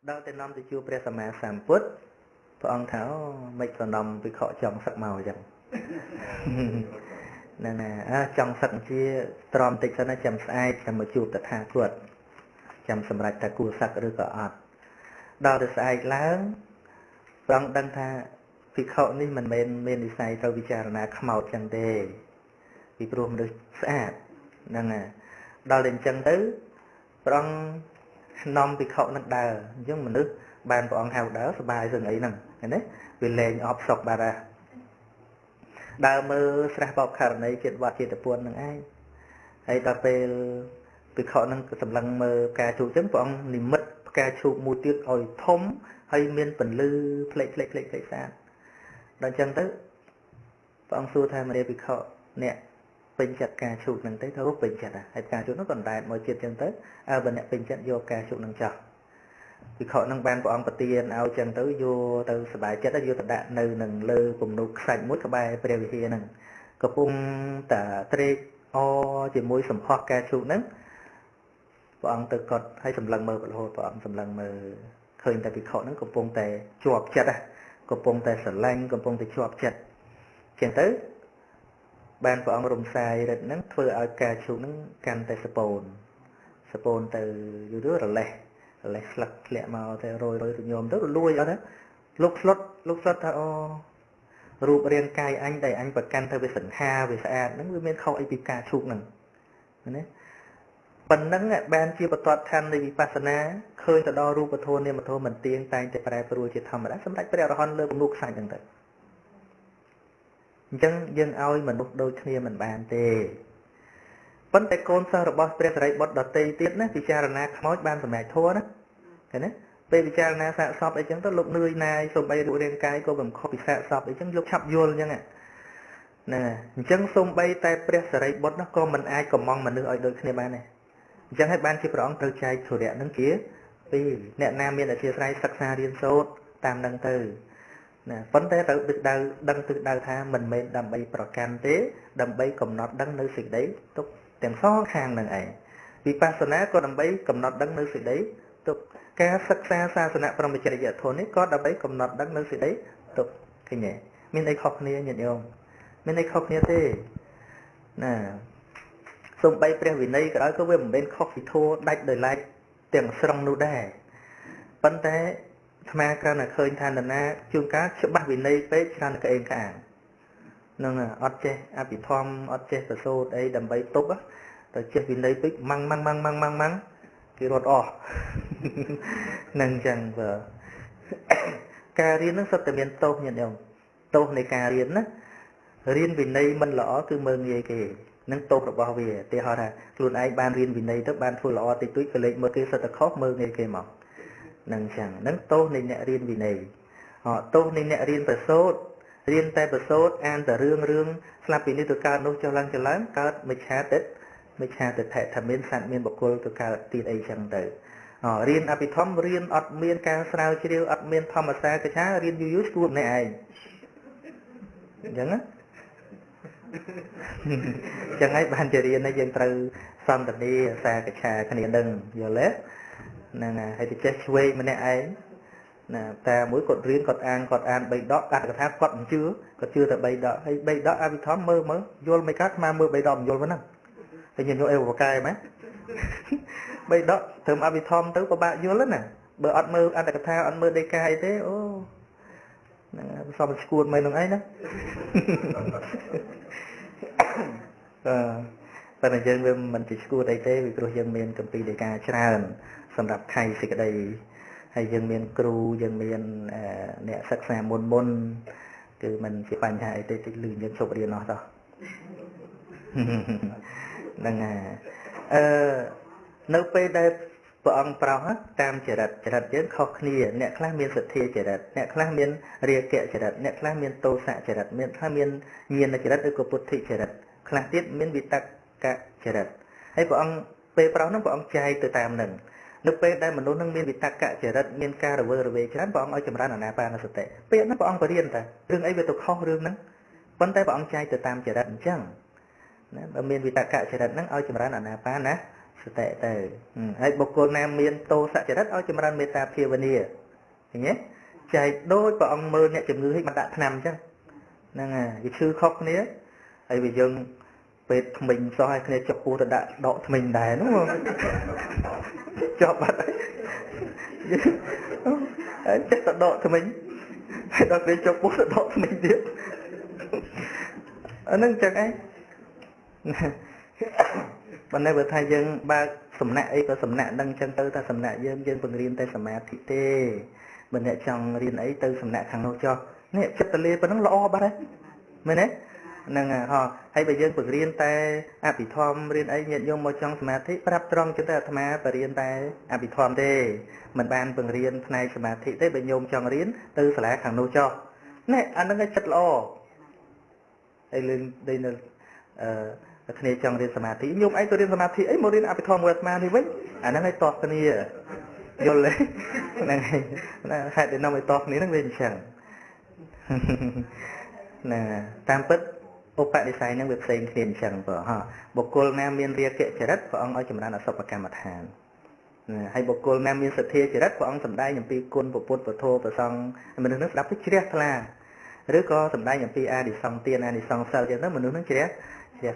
ដល់តែនាំទៅជួបព្រះសម្មាសម្ពុទ្ធព្រះអង្គថាមិនសំណំវិខចង់សឹកមកអញ្ចឹងណែចង់សឹកជាទ្រាំតិចសិនណាចាំស្អែកចាំមកជួបតថាគតចាំសម្រេចថាគួរសឹកឬក៏អត់ដល់ទៅស្អែកឡើងព្រះអង្គដឹងថាវិខនេះមិនមែនមាននិស្ស័យទៅពិចារណាខ្មោចចឹងទេពីព្រោះមនុស្សស្អាតហ្នឹងហើយដល់តែអញ្ចឹងទៅព្រះអង្គនាំភិក្ខុនឹងដើរអញ្ចឹងមនុស្សបានព្រះអង្គហៅដើរសบายស្ងអីហ្នឹងឃើញទេវាលែងអបសុកបាត់ហើយដើរមើលស្រះបបករណីចិត្តវត្តចិត្តពុននឹងឯងហើយដល់ពេលភិក្ខុនឹងសម្លឹងមើលផ្កាឈូកអញ្ចឹងព្រះអង្គនិមិត្តផ្កាឈូកមួយទៀតឲ្យធំហើយមានពន្លឺផ្លេកស្អាតដល់អញ្ចឹងទៅព្រះអង្គសួរថាមរាភិក្ខុអ្នកពេញចិត្តការឈូកហ្នឹងទៅទៅពេញចិត្តហើយការឈូកហ្នឹងក៏ដែតមកជាតិចឹងទៅបើអ្នកពេញចិត្តយកការឈូកហ្នឹងចោះវិខហ្នឹងបានព្រះអង្គប្រទានឲ្យចឹងទៅយកទៅសบายចិត្តយកទៅដាក់នៅនឹងលើពំនុកខ្សាច់មួយក្បែរព្រះវិហារហ្នឹងកំពុងតែត្រេកអរជាមួយសម្ផស្សការឈូកហ្នឹងព្រះអង្គទៅកត់ឲ្យសម្លឹងមើលរហូតព្រះអង្គសម្លឹងមើលឃើញតែវិខហ្នឹងកំពុងតែជាប់ចិត្តកំពុងតែស្រឡាញ់កំពុងតែជាប់ចិត្តចឹងទៅបានព្រះអង្គរំសាយរិទ្ធហ្នឹងធ្វើឲ្យការឈូកហ្នឹងកាន់តែសពូនទៅយូររលេះស្លឹកធ្លាក់មកទៅរយទៅញោមទៅរលួយអត់ទេលោកស្លុតថាអូរូបរាងកាយអញដែលអញប្រកាន់ទៅវាសង្ហាវាស្អាតហ្នឹងវាមានខុសអីពីការឈូកហ្នឹងណាប៉ុណ្ណឹងបានជាបទដ្ឋាននៃវិបស្សនាឃើញទៅដល់រូបធម៌នាមធម៌មិនទៀងតែងតែប្រែប្រួលជាធម្មតាសម្រាប់ព្រះអរហន្តលើពំនុកខ្សាច់ហ្នឹងទៅអញ្ចឹងយើងឲ្យមនុស្សដូចគ្នាមិនបានទេប៉ុន្តែកូនសិស្សរបស់ព្រះសារីបុត្រដតីទៀតណាពិចារណាខ្មោចបានសម្រេចធម៌ណាឃើញទេពេលពិចារណាសាកសពអីចឹងទៅលោកនឿយណាយសូម្បីរូបរាងកាយក៏មិនខុសពីសាកសពអីចឹងលោកឆាប់យល់អញ្ចឹងណាអញ្ចឹងសូម្បីតែព្រះសារីបុត្រនោះក៏មិនអាចកំងមនុស្សឲ្យដូចគ្នាបានដែរអញ្ចឹងហើយបានជាព្រះអង្គត្រូវចែកធុរៈនឹងជាពីរអ្នកណាមានអធិស្ឋានសិក្សារៀនសូត្រតាមនឹងទៅណាប៉ុន្តែត្រូវដឹងទិសដៅថាមិនមែនដើម្បីប្រកាន់ទេដើម្បីកំណត់ដឹងនៅសេចក្តីទុកទាំងសងខាងនឹងឯងវិបស្សនាក៏ដើម្បីកំណត់ដឹងនៅសេចក្តីទុកការសិក្សាសាសនាព្រហ្មចរិយធម៌នេះក៏ដើម្បីកំណត់ដឹងនៅសេចក្តីទុកឃើញទេមានអីខុសគ្នាញាតិញោមមានអីខុសគ្នាទេណាសូម្បីព្រះវិន័យក៏ដោយក៏វាមិនមែនខុសពីធម៌ដាច់ដោយឡែកទាំងស្រុងនោះដែរប៉ុន្តែអាត្មាគ្រាន់តែឃើញថានរណាជួនកាលច្បាស់វិន័យពេកច្រើនតែក្អេងក្អាងហ្នឹងអត់ចេះអភិធម្មអត់ចេះប្រសូតអីដើម្បីទប់តែចេះវិន័យពេកម៉ាំងគេរត់អស់ហ្នឹងចឹងបើការរៀនហ្នឹងសុទ្ធតែមានទោសញាតិញោមទោសនៃការរៀនណារៀនវិន័យមិនល្អគឺមើលងាយគេនឹងទោសរបស់វាទីហោថាខ្លួនឯងបានរៀនវិន័យទៅបានធ្វើល្អតិចតួចក៏លេចមើលគេសិតតែខុសមើលងាយគេមកនឹងចឹងនឹងទោសនៃអ្នករៀនវិន័យទោសនៃអ្នករៀនប្រសូតរៀនតែប្រសូតអានតែរឿងស្លាប់ពីនេះទៅកើតនោះចុះឡើងកើតមិច្ឆាទិដ្ឋថាមានសត្វមានបុគ្គលទៅកើតទៀតអីចឹងទៅរៀនអភិធម្មរៀនអត់មានការស្រាវជ្រាវអត់មានធម្មសាកថារៀនយូរស្ទួតម្នាក់ឯងអញ្ចឹងណាចឹងហើយបានជារៀនយើងត្រូវសន្តានាសាកឆាគ្នានឹងយល់ទេហ្នឹងហើយទៅចេះឆ្វេងម្នាក់ឯងណាតែមួយគាត់រៀនគាត់អាន3ដកអត្ថកថាគាត់មិនជឿគាត់ជឿតែ3ដកហើយ3ដកអភិធម្មមើលយល់មិនកើតស្មើមើល3ដកមិនយល់ប៉ុណ្ណឹងតែញញអេវកែមែន3ដកធ្វើអភិធម្មទៅពិបាកយល់ណាបើអត់មើលអត្ថកថាអត់មើលដីកាអីទេអូហ្នឹងសមស្គួតមិននឹងអីណាប៉ុន្តែយើងវាមិនជាស្គួតអីទេពីព្រោះយើងមានកម្ពីដីកាច្រើនសម្រាប់ថៃសេចក្តីហើយយើងមានគ្រូយើងមានអ្នកសិក្សាមុនគឺมันជាបញ្ហាអីទេតិចលឺយើងជប់រៀនអស់តោះហ្នឹងហើយនៅពេលដែលព្រះអង្គប្រោសតាមចរិតយើងខុសគ្នាអ្នកខ្លះមានសទ្ធាចរិតអ្នកខ្លះមានរាគៈចរិតអ្នកខ្លះមានទោសៈចរិតអ្នកខ្លះមានញាណចរិតឬក៏ពុទ្ធិចរិតខ្លះទៀតមានវិតកចរិតហើយព្រះអង្គពេលប្រោសហ្នឹងព្រះអង្គចែកទៅតាមហ្នឹងនៅពេលដែលមនុស្សនឹងមានវិតកចរិតមានការរវើរវាយច្រើនព្រះអង្គឲ្យចម្រើនអានាបានសតិពេលហ្នឹងព្រះអង្គបរៀនតែរឿងអីវាទៅខុសរឿងហ្នឹងប៉ុន្តែព្រះអង្គចែកទៅតាមចរិតអញ្ចឹងណាបើមានវិតកចរិតហ្នឹងឲ្យចម្រើនអានាបានណា សតិទៅហើយបុគ្គលណាមានតោសៈចរិតឲ្យចម្រើនមេត្តាភាវនាឃើញទេចែកដូចព្រះអង្គមើលអ្នកជំងឺឲ្យបានដាក់ថ្នាំអញ្ចឹងហ្នឹងហើយវាឈឺខុសគ្នាហើយវាយើងពេទ្យថ្មិញសោះឲ្យគ្នាចុះពោះទៅដាក់ដកថ្មិញដែរនោះចុះបាត់ហើយចិត្តទៅដកថ្មិញហើយដល់ពេលចុះពោះទៅដកថ្មិញទៀតអាហ្នឹងចឹងឯងប៉ុន្តែបើថាយើងបើកសំណាក់អីក៏សំណាក់ហ្នឹងចឹងទៅថាសំណាក់យើងបង្រៀនតែសមាធិទេបើអ្នកចង់រៀនអីទៅសំណាក់ខាងនោះចុះនេះចិត្តតលាប៉ុណ្ណឹងល្អបាត់ហើយមែនទេហ្នឹងហើយបើយើងបង្រៀនតែអភិធម្មរៀនអីញាតិញោមមកចង់សមាធិប្រាប់ត្រង់ចឹងទៅអាត្មាបរៀនតែអភិធម្មទេមិនបានបង្រៀនផ្នែកសមាធិទេបើញោមចង់រៀនទៅសាលាខាងនោះចុះនេះអាហ្នឹងឯងចិត្តល្អហើយលឿនដូចនៅគ្នាចង់រៀនសមាធិញោមឯងទៅរៀនសមាធិអីមករៀនអភិធម្មមួយអាត្មានេះវិញអាហ្នឹងឯងតោះគ្នាយល់ទេហ្នឹងហើយហេតុដែលនាំឲ្យតោះគ្នាហ្នឹងវាអញ្ចឹងណាតាមពិតឧបនិស្ស័យហ្នឹងវាផ្សេងគ្នាអញ្ចឹងបងបុគ្គលណាមានរាគៈចរិតព្រះអង្គឲ្យចម្រើនអសុបកម្មដ្ឋានហើយបុគ្គលណាមានសទ្ធាចរិតព្រះអង្គសម្ដែងអំពីគុណពុទ្ធពធប្រសង្ឃមនុស្សនឹងស្ដាប់ទៅជ្រះថ្លាឬក៏សម្ដែងអំពីអានិសង្ឃទានអានិសង្ឃសិលចឹងទៅមនុស្សនឹងជ្រះ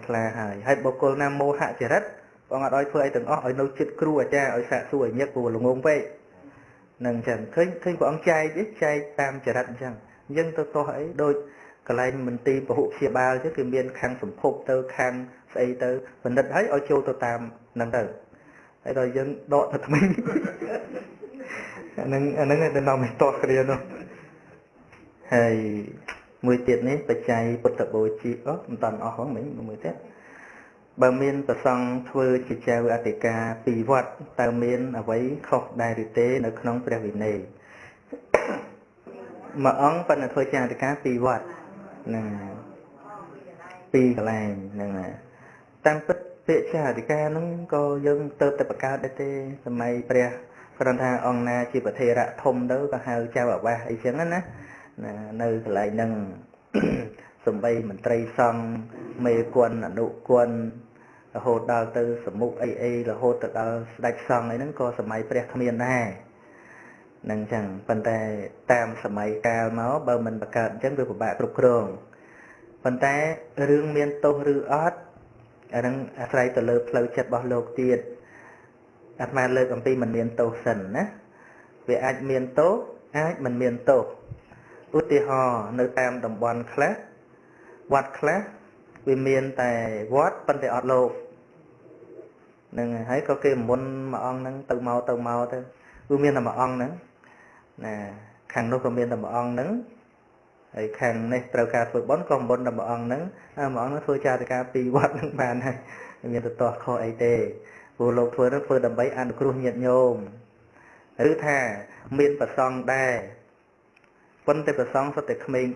ថ្លាហើយបុគ្គលណាមោហៈចរិតព្រះអង្គអត់ឲ្យធ្វើអីទាំងអស់ឲ្យនៅចិត្តគ្រូអាចារ្យឲ្យសាកសួរឲ្យញឹកព្រោះល្ងងពេកនឹងអញ្ចឹងឃើញព្រះអង្គចែកតាមចរិតអញ្ចឹងយើងទៅទាស់អីដូចកន្លែងមន្ទីរពហុព្យាបាលchứគឺមានខាងសម្ភពទៅខាងស្អីទៅបណ្ឌិតឲ្យចូលទៅតាមហ្នឹងទៅហើយដល់យើងដកទៅថ្មីអាហ្នឹងទៅនាំឲ្យតោះគ្នានោះហើយមួយទៀតនេះបច្ច័យពុទ្ធបូជាមិនតាន់អស់ហ្នឹងមិញមួយទៀតបើមានប្រសង់ធ្វើជាចៅអធិការពីវត្តតើមានអ្វីខុសដែរឬទេនៅក្នុងព្រះវិន័យមួយអង្គប៉ុន្តែធ្វើជាអធិការពីវត្តហ្នឹងពីកន្លែងហ្នឹងតាមពិតពាក្យចាអធិការហ្នឹងក៏យើងទៅតែបង្កើតដែរទេសម័យព្រះគ្រាន់ថាអង្គណាជាប្រធេរៈធំទៅក៏ហៅចៅអាវាសអីចឹងណានៅកន្លែងហ្នឹងសំបីមន្ត្រីសង្ឃមេគុណអនុគុណរហូតដល់ទៅសមុខអីរហូតទៅដល់ស្ដេចសង្ឃអីហ្នឹងក៏សម័យព្រះគ្មានដែរនឹងចឹងប៉ុន្តែតាមសម័យកាលមកបើមិនបង្កើតអញ្ចឹងវាពិបាកគ្រប់គ្រងប៉ុន្តែរឿងមានទោសឬអត់អាហ្នឹងអាស្រ័យទៅលើផ្លូវចិត្តរបស់លោកទៀតអាត្មាលើកអំពីមិនមានទោសសិនណាវាអាចមានទោសអាចមិនមានទោសឧទាហរណ៍នៅតាមតំបន់ខ្លះវត្តខ្លះវាមានតែវត្តប៉ុន្តែអត់លោកហ្នឹងហើយក៏គេមុនមួយអង្គហ្នឹងទៅមកទៅវាមានតែមួយអង្គហ្នឹងណាខាងនោះក៏មានតែមួយអង្គហ្នឹងហើយខាងនេះត្រូវការធ្វើបុណ្យក៏បុណ្យតែមួយអង្គហ្នឹងមួយអង្គហ្នឹងធ្វើចារការពីវត្តហ្នឹងបានហើយមានទៅទាស់ខុសអីទេព្រោះលោកធ្វើហ្នឹងធ្វើដើម្បីអនុគ្រោះញាតិញោមឬថាមានប្រសង់ដែរប៉ុន្តែប្រសង់សុទ្ធតែក្មេង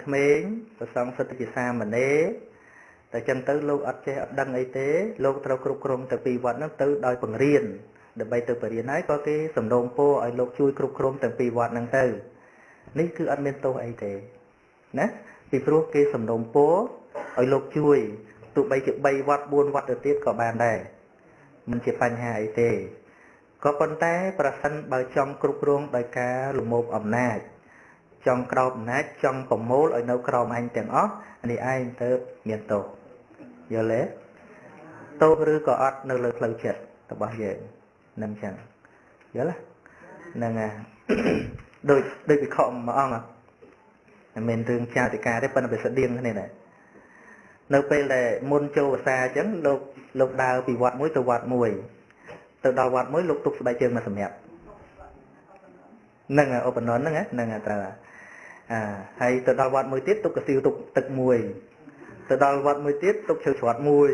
ប្រសង់សុទ្ធតែជាសាមណេរតែចឹងទៅលោកអត់ចេះអត់ដឹងអីទេលោកត្រូវគ្រប់គ្រងទៅពីវត្តហ្នឹងទៅដោយបង្រៀនដើម្បីទៅបរិញ្ញាហើយក៏គេសំណូមពរឲ្យលោកជួយគ្រប់គ្រងទាំងពីរវត្តហ្នឹងទៅនេះគឺអត់មានទោសអីទេណាពីព្រោះគេសំណូមពរឲ្យលោកជួយទោះបីជា3វត្ត4វត្តទៅទៀតក៏បានដែរមិនជាបញ្ហាអីទេក៏ប៉ុន្តែប្រសិនបើចង់គ្រប់គ្រងដោយការលំមោបអំណាចចង់ក្រោបអំណាចចង់ប្រមូលឲ្យនៅក្រោមអញទាំងអស់នេះឯងទៅមានទោសយល់ទេទោសឬក៏អត់នៅលើផ្លូវចិត្តរបស់យើងនឹងចឹងយល់ហ្នឹងដូចវិខមួយអង្គមិនមែនរឿងចាតិកាទេប៉ុន្តែវាស្តៀងគ្នាដែរនៅពេលដែលមុនចូលភាសាអញ្ចឹងលោកដើរពីវត្តមួយទៅវត្តមួយទៅដល់វត្តមួយលោកទុកស្បែកជើងមកសម្រាប់ហ្នឹងឧបននហ្នឹងត្រូវហើយទៅដល់វត្តមួយទៀតទុកកសៀវទុកទឹកមួយទៅដល់វត្តមួយទៀតទុកឈើច្រត់មួយ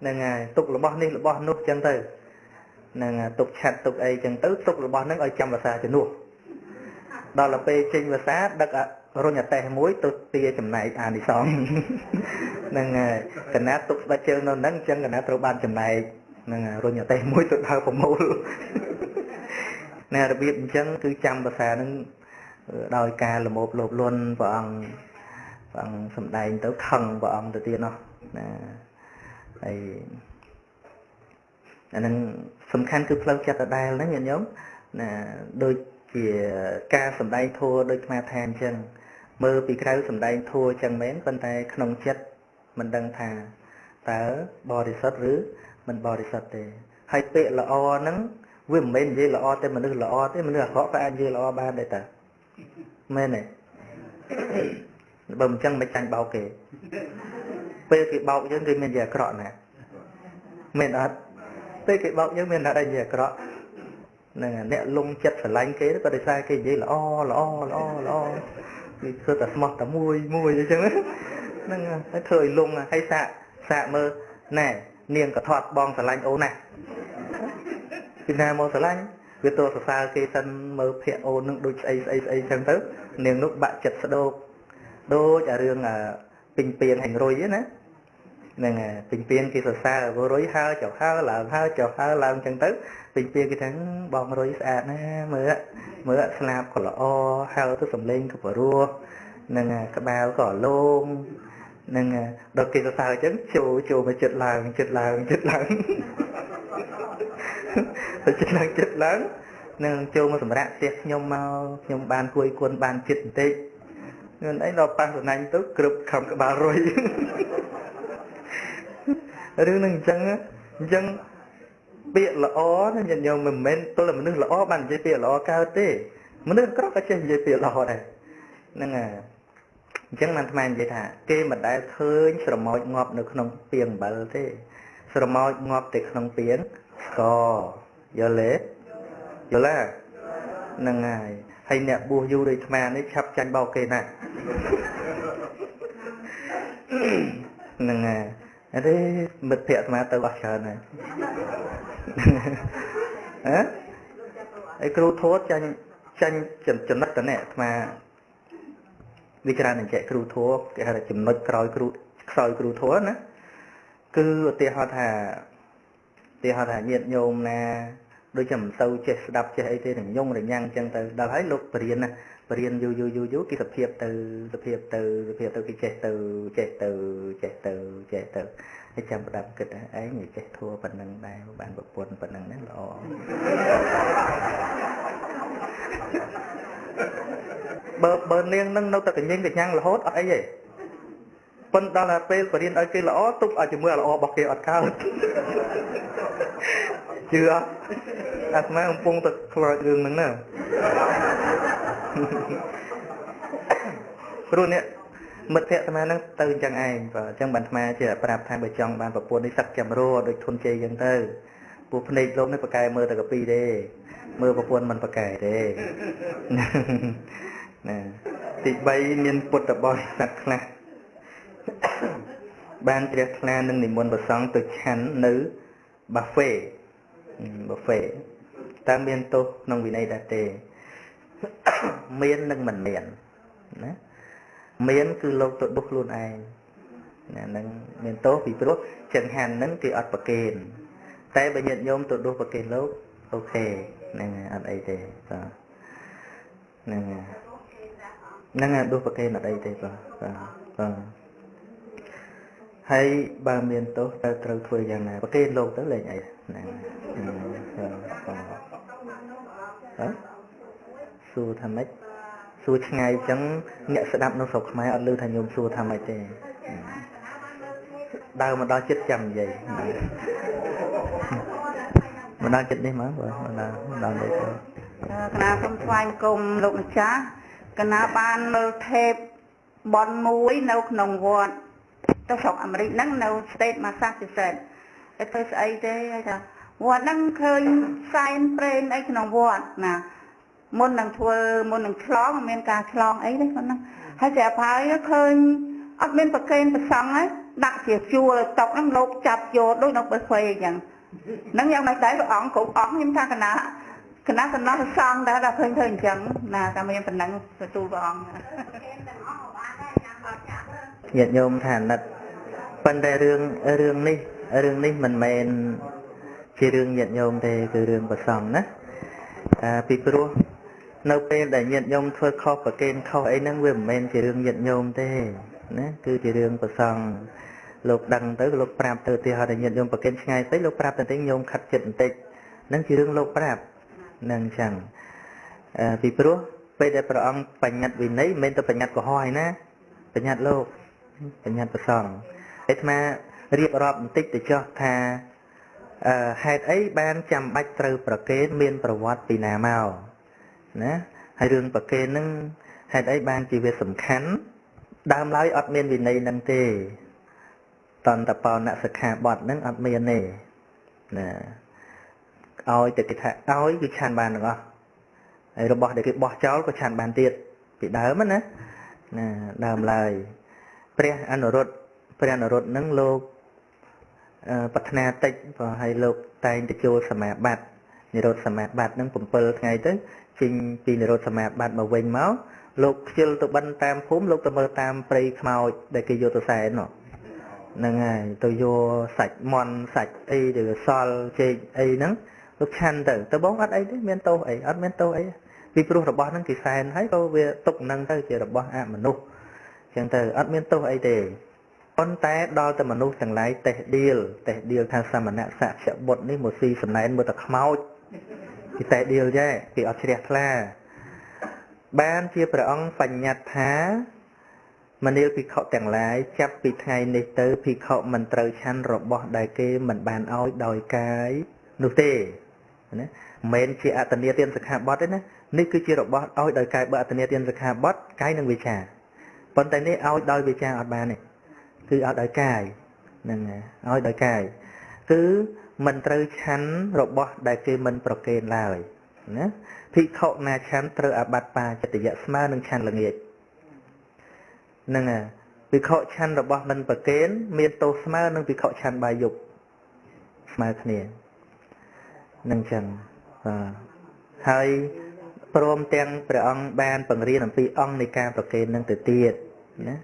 ហ្នឹងហើយទុករបស់នេះរបស់នោះអញ្ចឹងទៅហ្នឹងទុកឆាត់ទុកអីអញ្ចឹងទៅទុករបស់ហ្នឹងឲ្យចាំភាសាជំនួសដល់ទៅពេលចេញភាសាដឹករញអតេះមួយទៅទាចំណែកអានិសង្ឃហ្នឹងហើយកណាទុកស្បែកជើងនៅហ្នឹងអញ្ចឹងកណាត្រូវបានចំណែកហ្នឹងរញអតេះមួយទៅដើរប្រមូលណែរបៀបអញ្ចឹងគឺចាំភាសាហ្នឹងដោយការលមោបលោភលន់ព្រះអង្គសំដែងទៅខឹងព្រះអង្គទៅទៀតនោះណាហើយ អានឹងសំខាន់គឺផ្លូវចិត្តដដែលហ្នឹងញាតិញោមណាដូចជាការសំដែងធัวដូចអាថាអញ្ចឹងមើលពីក្រៅសំដែងធัวអញ្ចឹងមែនប៉ុន្តែក្នុងចិត្តមិនដឹងថាតើបរិសុទ្ធឬមិនបរិសុទ្ធទេហើយពាក្យល្អហ្នឹងវាមិនមែននិយាយល្អតែមនុស្សល្អទេមនុស្សអាក្រក់ក៏អាចនិយាយល្អបានដែរតើមែនទេបើមិនចឹងមិនចាញ់បោកគេពេលគេបោកយើងគេមាននិយាយអាក្រក់ណាមែនអត់ពេលគេបោកយើងមានតែនិយាយអាក្រក់ហ្នឹងអ្នកលងចិត្តស្រឡាញ់គេក៏ដោយសារគេនិយាយល្អគេធ្វើតែស្មោះតែមួយអញ្ចឹងហ្នឹងហើយធ្វើឲ្យលងហើយសាកមើលណែនាងក៏ធាត់បងស្រឡាញ់អូនណាពីណាមកស្រឡាញ់វាទៅសរសើរគេសិនមើលភ័ក្រអូននឹងដូចស្អីអញ្ចឹងទៅនាងនោះបាក់ចិត្តស្ដោកដូចអារឿងពេញពៀនហែងរុយណាហ្នឹងពេញពៀនគេសរសើររុយហើចុះហើឡើងហើចុះហើឡើងអញ្ចឹងទៅពេញពៀនគេថាបងរុយស្អាតណាមើលស្លាបក៏ល្អហើទៅសំឡេងក៏ព្រោះហ្នឹងក្បាលក៏លងហ្នឹងដល់គេសរសើរអញ្ចឹងចូលមកចិត្តឡើងទៅចិត្តឡើងនឹងចូលមកសម្រាប់ផ្ទះខ្ញុំមកខ្ញុំបានគួយគុណបានចិត្តបន្តិចហ្នឹងអីដល់ប៉ះសំណាញ់ទៅក្រឹបខំក្បាលរុយរឿងហ្នឹងអញ្ចឹងពាក្យល្អណាញាតិញោមមិនមែនទល់តែមនុស្សល្អបាននិយាយពាក្យល្អកើតទេមនុស្សអាក្រក់ក៏ចេះនិយាយពាក្យល្អដែរហ្នឹងហើយអញ្ចឹងបានអាត្មានិយាយថាគេមិនដែលឃើញស្រមោចងាប់នៅក្នុងពាងអំបិលទេស្រមោចងាប់តែក្នុងពាងស្ករយល់ទេហ្នឹងហើយអ្នកបួសយូរដូចអាត្មានេះឆាប់ចាញ់បោកគេណាស់ហ្នឹងហើយអីមិត្តភក្តិអាត្មាទៅអស់ច្រើនហើយអីគ្រូធួតចាញ់ចំណុចតនេះអាត្មាវាច្រើនតែចែកគ្រូធួគេហៅថាចំណុចក្រោយគ្រូខ្សោយគ្រូធួណាគឺឧទាហរណ៍ថាញាតិញោមណាដូចជាមិនទៅចេះស្ដាប់ចេះអីទេនឹងញងរញ៉ាំងអញ្ចឹងទៅដល់ហើយលោកបរៀនយូរគេសភាពទៅគេចេះទៅហើយចាំផ្ដាប់គិតថាឯងចេះធัวប៉ុណ្ណឹងដែរបានប្រពន្ធប៉ុណ្ណឹងណាល្អបើនាងនឹងនៅតែកញ្ញកញ្ញាំងរហូតអត់អីទេប៉ុន្តែដល់ពេលបរៀនឲ្យគេល្អទុកឲ្យជាមួយល្អរបស់គេអត់កើតជឿអត់អាត្មាកំពុងតែខ្លោចរឿងហ្នឹងណាព្រោះនេះមិត្តភក្តិអាត្មាហ្នឹងទៅអញ្ចឹងឯងបាទអញ្ចឹងបានអាត្មាជាប្រាប់ថាបើចង់បានប្រពន្ធនេះសឹកចាំរស់ដូចធនជ័យអញ្ចឹងទៅពួកភ្នែកលោកនេះប្រកែមើលតែកាពីទេមើលប្រពន្ធមិនប្រកែទេណាទី3មានពុទ្ធបរិស័ទខ្លះបានជ្រះថ្លានឹងនិមន្តព្រះសង្ឃទៅឆាន់នៅបាហ្វេតើមានទោសក្នុងវិន័យដែរទេមាននិងមិនមានណាមានគឺលោកទៅដុសខ្លួនឯងណានឹងមានទោសពីព្រោះចង្ហាន់ហ្នឹងគេអត់ប្រគេនតែបើញាតិញោមទៅដុសប្រគេនលោកអូខេហ្នឹងអត់អីទេបាទហ្នឹងដុសប្រគេនអត់អីទេបាទហើយបើមានទោសទៅត្រូវធ្វើយ៉ាងណាប្រគេនលោកទៅលេងអីហ្នឹងសួរថាម៉េចសួរឆ្ងាយអញ្ចឹងអ្នកស្ដាប់នៅស្រុកខ្មែរអត់ឮថាញោមសួរថាម៉េចទេដើរមកដល់ចិត្តចាំនិយាយមកដល់ចិត្តនេះមកដល់នេះទៅកណាសូមថ្វាយគុំលោកម្ចាស់កណាបានមើលថេពបនមួយនៅក្នុងវត្តទៅស្រុកអាមេរិកហ្នឹងនៅ State Massachusetts តែធ្វើស្អីទេហើយថាវត្តហ្នឹងឃើញសែនព្រេនអីក្នុងវត្តណាមុននឹងឆ្លងមានការឆ្លងអីទេប៉ុណ្ណឹងហើយស្រាប់ហើយឃើញអត់មានប្រកេនប្រសង់ហើយដាក់ជាជួលតុកហ្នឹងលោកចាប់យកដូចនៅបេហ្វេអញ្ចឹងហ្នឹងយ៉ាងម៉េចដែរព្រះអង្គគ្រប់អង្គខ្ញុំថាកណាសំណោះសង្ឃដែរដល់ឃើញធ្វើអញ្ចឹងណាតែមានប៉ុណ្ណឹងទទួលព្រះអង្គញាតិញោមថាណិតប៉ុន្តែរឿងនេះមិនមែនជារឿងញាតិញោមទេគឺរឿងប្រសង់ណាពីព្រោះនៅពេលដែលញាតិញោមធ្វើខុសប្រកេនខុសអីហ្នឹងវាមិនមែនជារឿងញាតិញោមទេណាគឺជារឿងប្រសង់ លោកដឹងទៅលោកប្រាប់ទៅទីហោតែញាតិញោមប្រកេនឆ្ងាយពេកលោកប្រាប់តែតិចញោមខិតចិត្តបន្តិចហ្នឹងជារឿងលោកប្រាប់ហ្នឹងអញ្ចឹងពីព្រោះពេលដែលព្រះអង្គបញ្ញត្តិវិន័យមិនមែនទៅបញ្ញត្តិកុហកឯណាបញ្ញត្តិលោកបញ្ញត្តិប្រសងឯស្មារៀបរាប់បន្តិចទៅចោះថាហេតុអីបានចាំបាច់ត្រូវប្រកេនមានប្រវត្តិពីណាមកណាហើយរឿងប្រកេនហ្នឹងហេតុអីបានជាវាសំខាន់ដើមឡើយអត់មានវិន័យហ្នឹងទេតន្តបោណសិក្ខាបទហ្នឹងអត់មានទេណាឲ្យតែគេថាឲ្យគឺឆានបានទាំងអស់ហើយរបស់ដែលគេបោះចោលក៏ឆានបានទៀតពីដើមណាដើមឡើយព្រះអនុរុទ្ធហ្នឹងលោកប្រាថ្នាតិចព្រោះឲ្យលោកតែងទៅចូលសមាបត្តិនិរោធសមាបត្តិហ្នឹង7ថ្ងៃទៅចេញពីនិរោធសមាបត្តិមកវិញមកលោកខ្ជិលទៅបិណ្ឌតាមភូមិលោកទៅមើលតាមព្រៃខ្មោចដែលគេយកទៅសែនហ្នឹងហើយទៅយកសាច់មន់សាច់អីឬសល់ចេកអីហ្នឹងលោកឆាន់ទៅបងអត់អីទេមានទោសអីអត់មានទោសអីពីព្រោះរបស់ហ្នឹងគេសែនហើយក៏វាទុកហ្នឹងទៅជារបស់អមនុស្សអញ្ចឹងទៅអត់មានទោសអីទេប៉ុន្តែដល់តែមនុស្សទាំងឡាយតេះដៀលថាសមណៈសក្យបុត្រនេះមកស៊ីសំណែនមើលតែខ្មោចគេតេះដៀលចេះគេអត់ជ្រះថ្លាបានជាព្រះអង្គបញ្ញត្តិថាមនាលភិក្ខុទាំងឡាយចាប់ពីថ្ងៃនេះទៅភិក្ខុមិនត្រូវឆាន់របស់ដែលគេមិនបានឲ្យដោយកាយនោះទេណាមិនមែនជាអតនីទានសិក្ខាបទទេណានេះគឺជារបស់ឲ្យដោយកាយបើអតនីទានសិក្ខាបទកាយនិងវិចាប៉ុន្តែនេះឲ្យដោយវិចាអត់បានទេគឺឲ្យដោយកាយហ្នឹងឲ្យដោយកាយគឺមិនត្រូវឆាន់របស់ដែលគេមិនប្រគេនឡើយណាភិក្ខុណាឆាន់ត្រូវអាបត្តិបាចតយៈស្មើនឹងឆាន់ល្ងាចហ្នឹងភិក្ខុឆាន់របស់មិនប្រគេនមានទោសស្មើនឹងភិក្ខុឆាន់បាយយប់ស្មើគ្នានឹងចឹងហើយព្រមទាំងព្រះអង្គបានបង្រៀនអំពីអង្គនៃការប្រគេននឹងទៅទៀតណា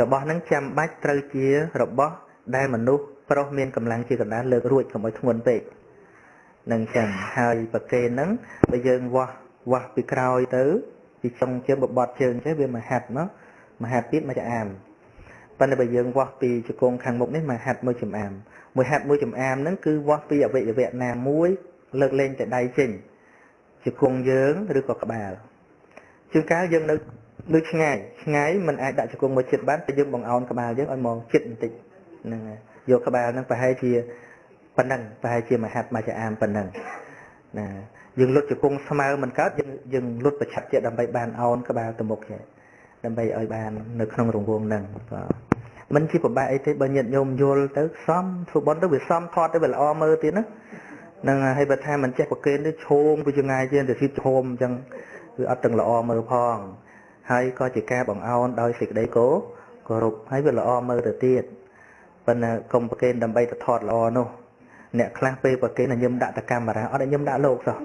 របស់នឹងចាំបាច់ត្រូវជារបស់ដែលមនុស្សប្រុសមានកម្លាំងជាកណ្ដាលលើករួចកុំឲ្យធ្ងន់ពេកនឹងចឹងហើយប្រគេននឹងបើយើងវាស់ពីក្រោយទៅពីចុងជើងបត់ជើងចេះវាមហាត់មកមហាត់ទៀតមកចំអាមប៉ុន្តែបើយើងវាស់ពីជង្គង់ខាងមុខនេះមហាត់មួយចំអាមមួយហាត់មួយចំអាមហ្នឹងគឺវាស់ពីអវយវៈណាមួយលើកលែងតែដៃចេញជង្គង់យើងឬក៏ក្បាលជួនកាលយើងនៅដូចឆ្ងាយមិនអាចដាក់ជង្គង់មកជិតបានតែយើងបង្អោនក្បាលយើងឲ្យមកជិតបន្តិចហ្នឹងយកក្បាលហ្នឹងប្រហែលជាប៉ុណ្ណឹងប្រហែលជាមហាត់មកចំអាមប៉ុណ្ណឹងណាយើងលុតជង្គង់ស្មើមិនកើតយើងលុតប្រឆាត់ជាដើម្បីបានអោនក្បាលទៅមុខចេះដើម្បីឲ្យបាននៅក្នុងរង្វង់ហ្នឹងបាទមិនជាពិបាកអីទេបើញាតិញោមយល់ទៅសំធ្វើបន់ទៅវាសំថតទៅវាល្អមើលទៀតណាហ្នឹងហើយបើថាមិនចេះប្រកេនទៅឈោមពីចងាយជាងទៅស៊ីឈោមអញ្ចឹងគឺអត់ទាំងល្អមើលផងហើយក៏ជាការបង្អោនដោយសេចក្តីគោរពហើយវាល្អមើលទៅទៀតប៉ុន្តែកុំប្រកេនដើម្បីទៅថតល្អនោះអ្នកខ្លះពេលប្រកេនញឹមដាក់តែកាមេរ៉ាអត់ញឹមដាក់លោកសោះ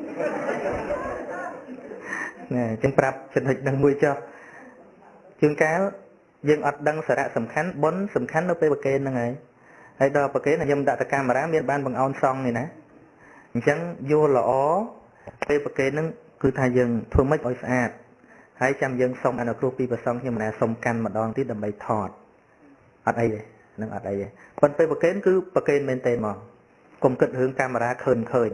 ណែអញ្ចឹងប្រាប់ចំណុចហ្នឹងមួយចុះជួនកាលយើងអត់ដឹងសារៈសំខាន់បុណ្យសំខាន់នៅពេលប្រកេនហ្នឹងហើយដល់ប្រកេនខ្ញុំដាក់តែកាមេរ៉ាមានបានបង្អោនសងនេះណាអញ្ចឹងយល់ល្អពេលប្រកេនហ្នឹងគឺថាយើងធ្វើម៉េចឲ្យស្អាតហើយចាំយើងសុំអនុគ្រោះពីព្រះសង្ឃខ្ញុំម្នាក់សុំកាន់ម្ដងទៀតដើម្បីថតអត់អីទេនឹងអត់អីទេប៉ុន្តែពេលប្រកេនគឺប្រកេនមែនទេហ្មងកុំគិតរឿងកាមេរ៉ាឃើញហើ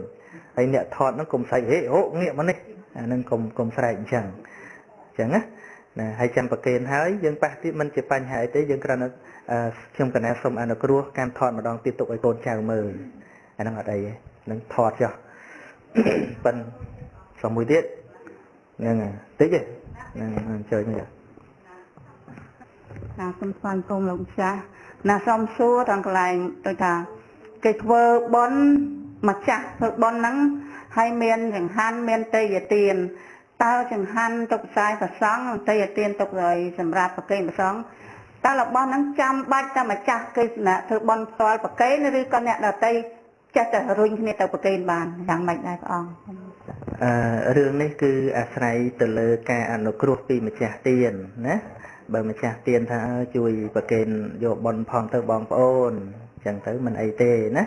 យអ្នកថតហ្នឹងកុំស្រែកហេអូងាកមកនេះអាហ្នឹងកុំស្រែកអញ្ចឹងណាហើយចាំប្រកេនហើយយើងប៉ះទៀតមិនជាបញ្ហាអីទេយើងគ្រាន់តែខ្ញុំកណាសុំអនុគ្រោះការថតម្ដងទៀតទុកឲ្យកូនចៅមើលអាហ្នឹងអត់អីទេនឹងថតចុះប៉ិនសុំមួយទៀតហ្នឹងតិចទេហ្នឹងអញ្ជើញចាសូមស្វាគមន៍លោកម្ចាស់ណាសូមសួរតាមកន្លែងដូចថាគេធ្វើបុណ្យម្ចាស់ធ្វើបុណ្យហ្នឹងហើយមានចង្ហាន់មានទេយទានតើចង្ហាន់ទុកផ្សាយប្រសង់ទេយទានទុកឲ្យសម្រាប់ប្រគេនប្រសង់តើរបស់ហ្នឹងចាំបាច់តែម្ចាស់គេធ្វើបុណ្យផ្ទាល់ប្រគេនឬក៏អ្នកដទៃចេះតែរុញគ្នាទៅប្រគេនបានយ៉ាងម៉េចដែរព្រះអង្គរឿងនេះគឺអាស្រ័យទៅលើការអនុគ្រោះពីម្ចាស់ទានណាបើម្ចាស់ទានថាជួយប្រគេនយកបុណ្យផងទៅបងប្អូនអញ្ចឹងទៅមិនអីទេណា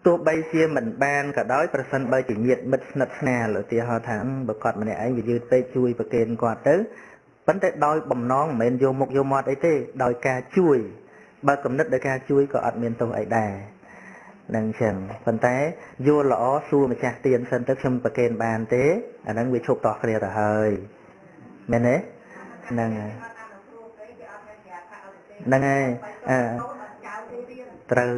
ទោះបីជាមិនបានក៏ដោយប្រសិនបើជាញាតិមិត្តស្និទ្ធស្នាលឧទាហរណ៍ថាបើគាត់ម្នាក់ឯងវាយឺតពេកជួយប្រគេនគាត់ទៅប៉ុន្តែដោយបំណងមិនមែនយកមុខយកមាត់អីទេដោយការជួយ បើកំណត់ដោយការជួយក៏អត់មានទោសអីដែរនឹងចឹងប៉ុន្តែយល់ល្អសួរម្ចាស់ទៀនសិនទៅខ្ញុំប្រកេនបានទេអាហ្នឹងវាឈប់តោះគ្នាទៅហើយមែនទេហ្នឹងហើយហ្នឹងហើយត្រូវ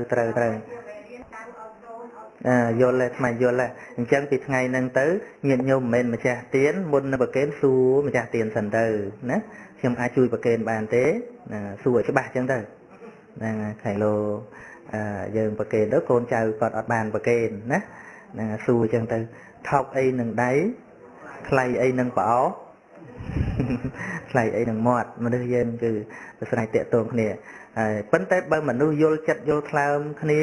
យល់ហើយថ្មយល់ហើយអញ្ចឹងពីថ្ងៃហ្នឹងទៅញាតិញោមមិនមែនម្ចាស់ទៀនមុននៅប្រកេនសួរម្ចាស់ទៀនសិនទៅណាខ្ញុំអាចជួយប្រកេនបានទេសួរឲ្យច្បាស់អញ្ចឹងទៅហ្នឹងហើយខៃឡូយើងប្រកេនទៅកូនចៅគាត់អត់បានប្រកេនណាហ្នឹងសួរអញ្ចឹងទៅថោកអីនឹងដៃខ្លៃអីនឹងប្រអោខ្លៃអីនឹងមាត់មនុស្សយើងគឺប្រស្រ័យតាក់ទងគ្នាហើយប៉ុន្តែបើមនុស្សយល់ចិត្តយល់ថ្លើមគ្នា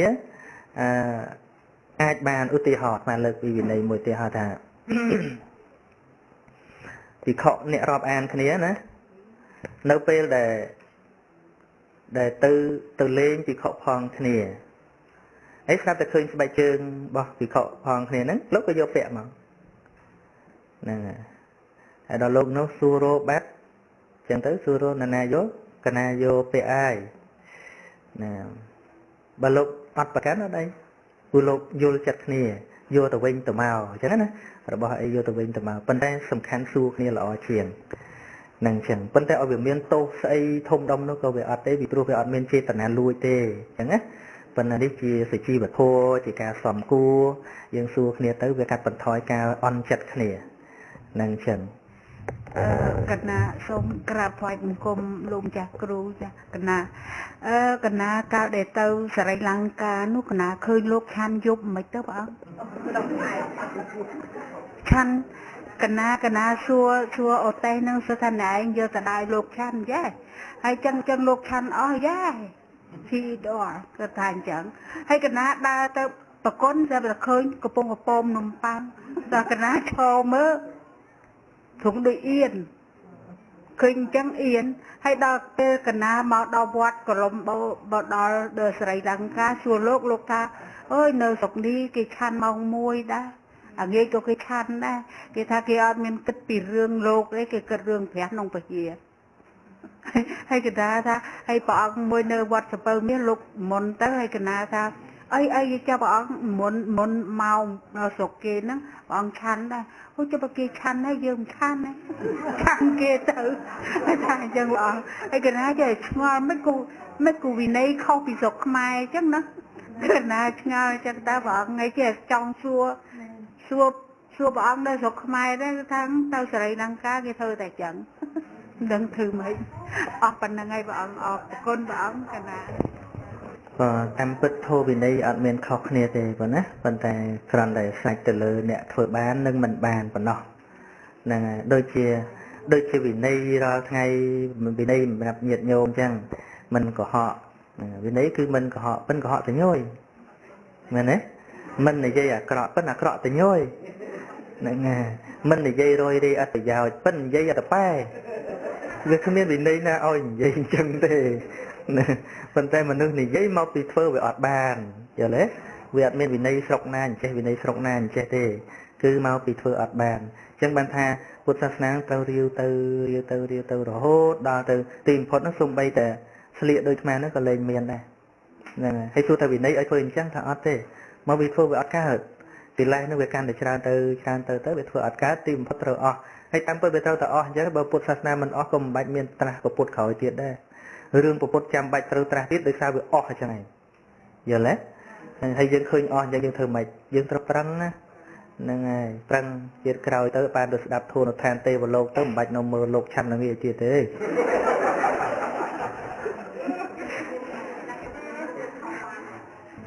អាចបានឧទាហរណ៍មកលើកពីវិន័យមួយទៀតហៅថាពិខុអ្នករាប់អានគ្នាណានៅពេលដែលទៅលេងពិខុផងគ្នាហើយស្រាប់តែឃើញស្បែកជើងរបស់ពិខុផងគ្នាហ្នឹងលោកក៏យកពាក់មកហ្នឹងហើយដល់លោកនោះសួររបាត់អញ្ចឹងទៅសួររណាយកកណាយកពាក់អាយណាបើលោកអត់ប្រកាន់អត់អីព្រោះលោកយល់ចិត្តគ្នាយកទៅវិញទៅមកអញ្ចឹងណារបស់អីយកទៅវិញទៅមកប៉ុន្តែសំខាន់សួរគ្នាល្អជាងនឹងអញ្ចឹងប៉ុន្តែឲ្យវាមានទោសស្អីធំដុំនោះក៏វាអត់ទេពីព្រោះវាអត់មានចេតនាលួចទេអញ្ចឹងណាប៉ុន្តែនេះជាសុជីវធម៌ជាការសំគួរយើងសួរគ្នាទៅវាកាត់បន្ថយការអន់ចិត្តគ្នានឹងអញ្ចឹងកណាសូមក្រាបថ្វាយបង្គំលោកម្ចាស់គ្រូចាកណាកាលដែលទៅសរីលង្កានោះកណាឃើញលោកឆាន់យប់មិនទៅបងឆាន់កណាសួរអូតេនឹងស្ថានឯងយកទៅដល់លោកឆាន់យ៉ែហើយចឹងលោកឆាន់អស់យ៉ែស៊ីដល់ក៏ថាអញ្ចឹងហើយកណាដើរទៅប្រគុណតែឃើញកំពុងកំពមនំប៉័ងដល់កណាឈរមើលធុងដូចអៀនឃើញអញ្ចឹងអៀនហើយដល់ពេលកណាមកដល់វត្តកលំបដល់ស្រីលង្កាសួរលោកថាអើយនៅស្រុកនេះគេឆាន់ម៉ោង1ដែរអាងាយក៏គេឆាន់ដែរគេថាគេអត់មានគិតពីរឿងលោកទេគេគិតរឿងព្រះក្នុងពជាហើយកណាថាហើយព្រះអង្គមួយនៅវត្តសពៅមាសលោកមុនទៅហើយកណាថាអីចាប់ព្រះអង្គមុនមកដល់ស្រុកគេហ្នឹងព្រះអង្គឆាន់ដែរអូចុះបើគេឆាន់ហើយយើងមិនឆាន់ទេឆាន់គេទៅថាអញ្ចឹងព្រះអង្គហើយកណាចេះឆ្ងល់មិនគូវិន័យខុសពីស្រុកខ្មែរអញ្ចឹងណាកណាឆ្ងល់អញ្ចឹងតើព្រះអង្គថ្ងៃចេះចង់សួរព្រះអង្គនៅស្រុកខ្មែរដែរថាទៅសរីលង្កាគេធ្វើតែអញ្ចឹងដឹងធ្វើម៉េចអស់ប៉ុណ្្នឹងហើយព្រះអង្គអរគុណព្រះអង្គកណាតាមពិតធម៌វិន័យអត់មានខុសគ្នាទេប៉ុណ្ណាប៉ុន្តែគ្រាន់តែស្រេចទៅលើអ្នកធ្វើបាននិងមិនបានប៉ុណ្ណោះហ្នឹងហើយដូចជាវិន័យរាល់ថ្ងៃវិន័យសម្រាប់ញាតិញោមអញ្ចឹងមិនកុហកវិន័យគឺមិនកុហកប៉ិនកុហកទៅញយមែនទេមិននិយាយអាក្រក់ប៉ិនអាក្រក់ទៅញយហ្នឹងហើយមិននិយាយរយរាយអត្ថប្រយោជន៍ប៉ិននិយាយអត្តប៉ែវាគ្មានវិន័យណាឲ្យនិយាយអញ្ចឹងទេប៉ុន្តែមនុស្សនិយាយមកពីធ្វើវាអត់បានយល់ទេវាអត់មានវិន័យស្រុកណាអញ្ចេះវិន័យស្រុកណាអញ្ចេះទេគឺមកពីធ្វើអត់បានអញ្ចឹងបានថាពុទ្ធសាសនាត្រូវរាវទៅរហូតដល់ទៅទីបំផុតនោះសូម្បីតែស្លៀកដូចខ្មែរនោះក៏លែងមានដែរហ្នឹងហើយសួរថាវិន័យឲ្យធ្វើអញ្ចឹងថាអត់ទេមកវាធ្វើវាអត់កើតពីឡេះនោះវាកាន់តែច្រើនទៅវាធ្វើអត់កើតទីបំផុតត្រូវអស់ហើយតាមពិតវាត្រូវតែអស់អញ្ចឹងបើពុទ្ធសាសនាមិនអស់ក៏មិនបាច់មានត្រាស់ពុទ្ធក្រោយទៀតដែររឿងពុទ្ធចាំបាច់ត្រូវត្រាស់ទៀតដោយសារវាអស់អញ្ចឹងឯងយល់ទេហើយយើងឃើញអស់អញ្ចឹងយើងធ្វើម៉េចយើងត្រូវប្រឹងណាហ្នឹងហើយប្រឹងជាតិក្រោយទៅបានទៅស្ដាប់ធម៌នៅឋានទេវលោកទៅមិនបាច់នៅមើលលោកឆាន់នឹងវាទៀតទេ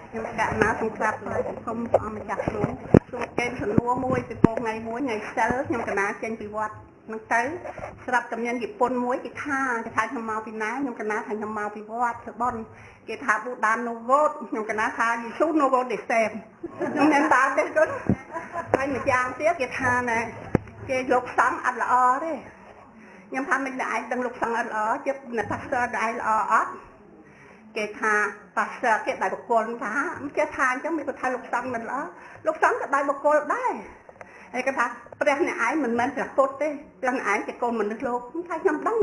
ខ្ញុំដាក់មកសង្ក្រាបហើយខ្ញុំអមម្ចាស់គ្រូជួកេនសំណួរមួយពីពោថ្ងៃមួយថ្ងៃសិលខ្ញុំកណាចេញពីវត្តហ្នឹងទៅស្រាប់តែមានជប៉ុនមួយគេថាខ្ញុំមកពីណាខ្ញុំកណាថាខ្ញុំមកពីវត្តធ្វើបន់គេថាប៊ូដាននូវូតខ្ញុំកណាថាយេស៊ូនូវូតដេសេមខ្ញុំមិនបានទេគាត់ហើយម្យ៉ាងទៀតគេថាណែគេយកសង្ឃអត់ល្អទេខ្ញុំថាមិនដែរដឹងលោកសង្ឃអត់ល្អជិតនៅប៉ាស្ទ័រដែរល្អអត់គេថាប៉ាស្ទ័រគេដែរបកគលថាមិនចេះថាអញ្ចឹងមិនគាត់ថាលោកសង្ឃមិនល្អលោកសង្ឃក៏ដែរបកគលដែរហើយគាត់ថាព្រះអ្នកឯងមិនមែនព្រះពុទ្ធទេព្រះអ្នកឯងជាកូនមនុស្សលោកថាខ្ញុំដឹង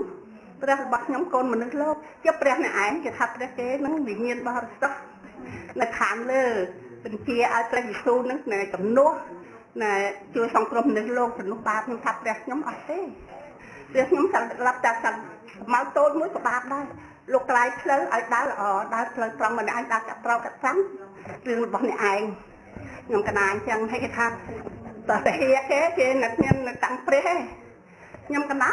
ព្រះរបស់ខ្ញុំកូនមនុស្សលោកជាព្រះអ្នកឯងគេថាព្រះគេនឹងវិញ្ញាណបរិសុទ្ធនៅខាងលើបញ្ជាឲ្យព្រះយេស៊ូវនឹងនៅចំនួនណែជួយសង្គ្រោះមនុស្សលោកជំនួសបាបខ្ញុំថាព្រះខ្ញុំអត់ទេព្រះខ្ញុំសម្រាប់តែសម្មកតូចមួយក៏បាបដែរលោកថ្លៃផ្លូវឲ្យដើរល្អដើរផ្លូវត្រង់ម្នាក់ឯងដើរកាត់ត្រោកកាត់ចាំរឿងរបស់អ្នកឯងខ្ញុំកណាអញ្ចឹងឲ្យគេថាតើគេនឹកខ្ញុំនៅតាំងព្រះឯងខ្ញុំកណា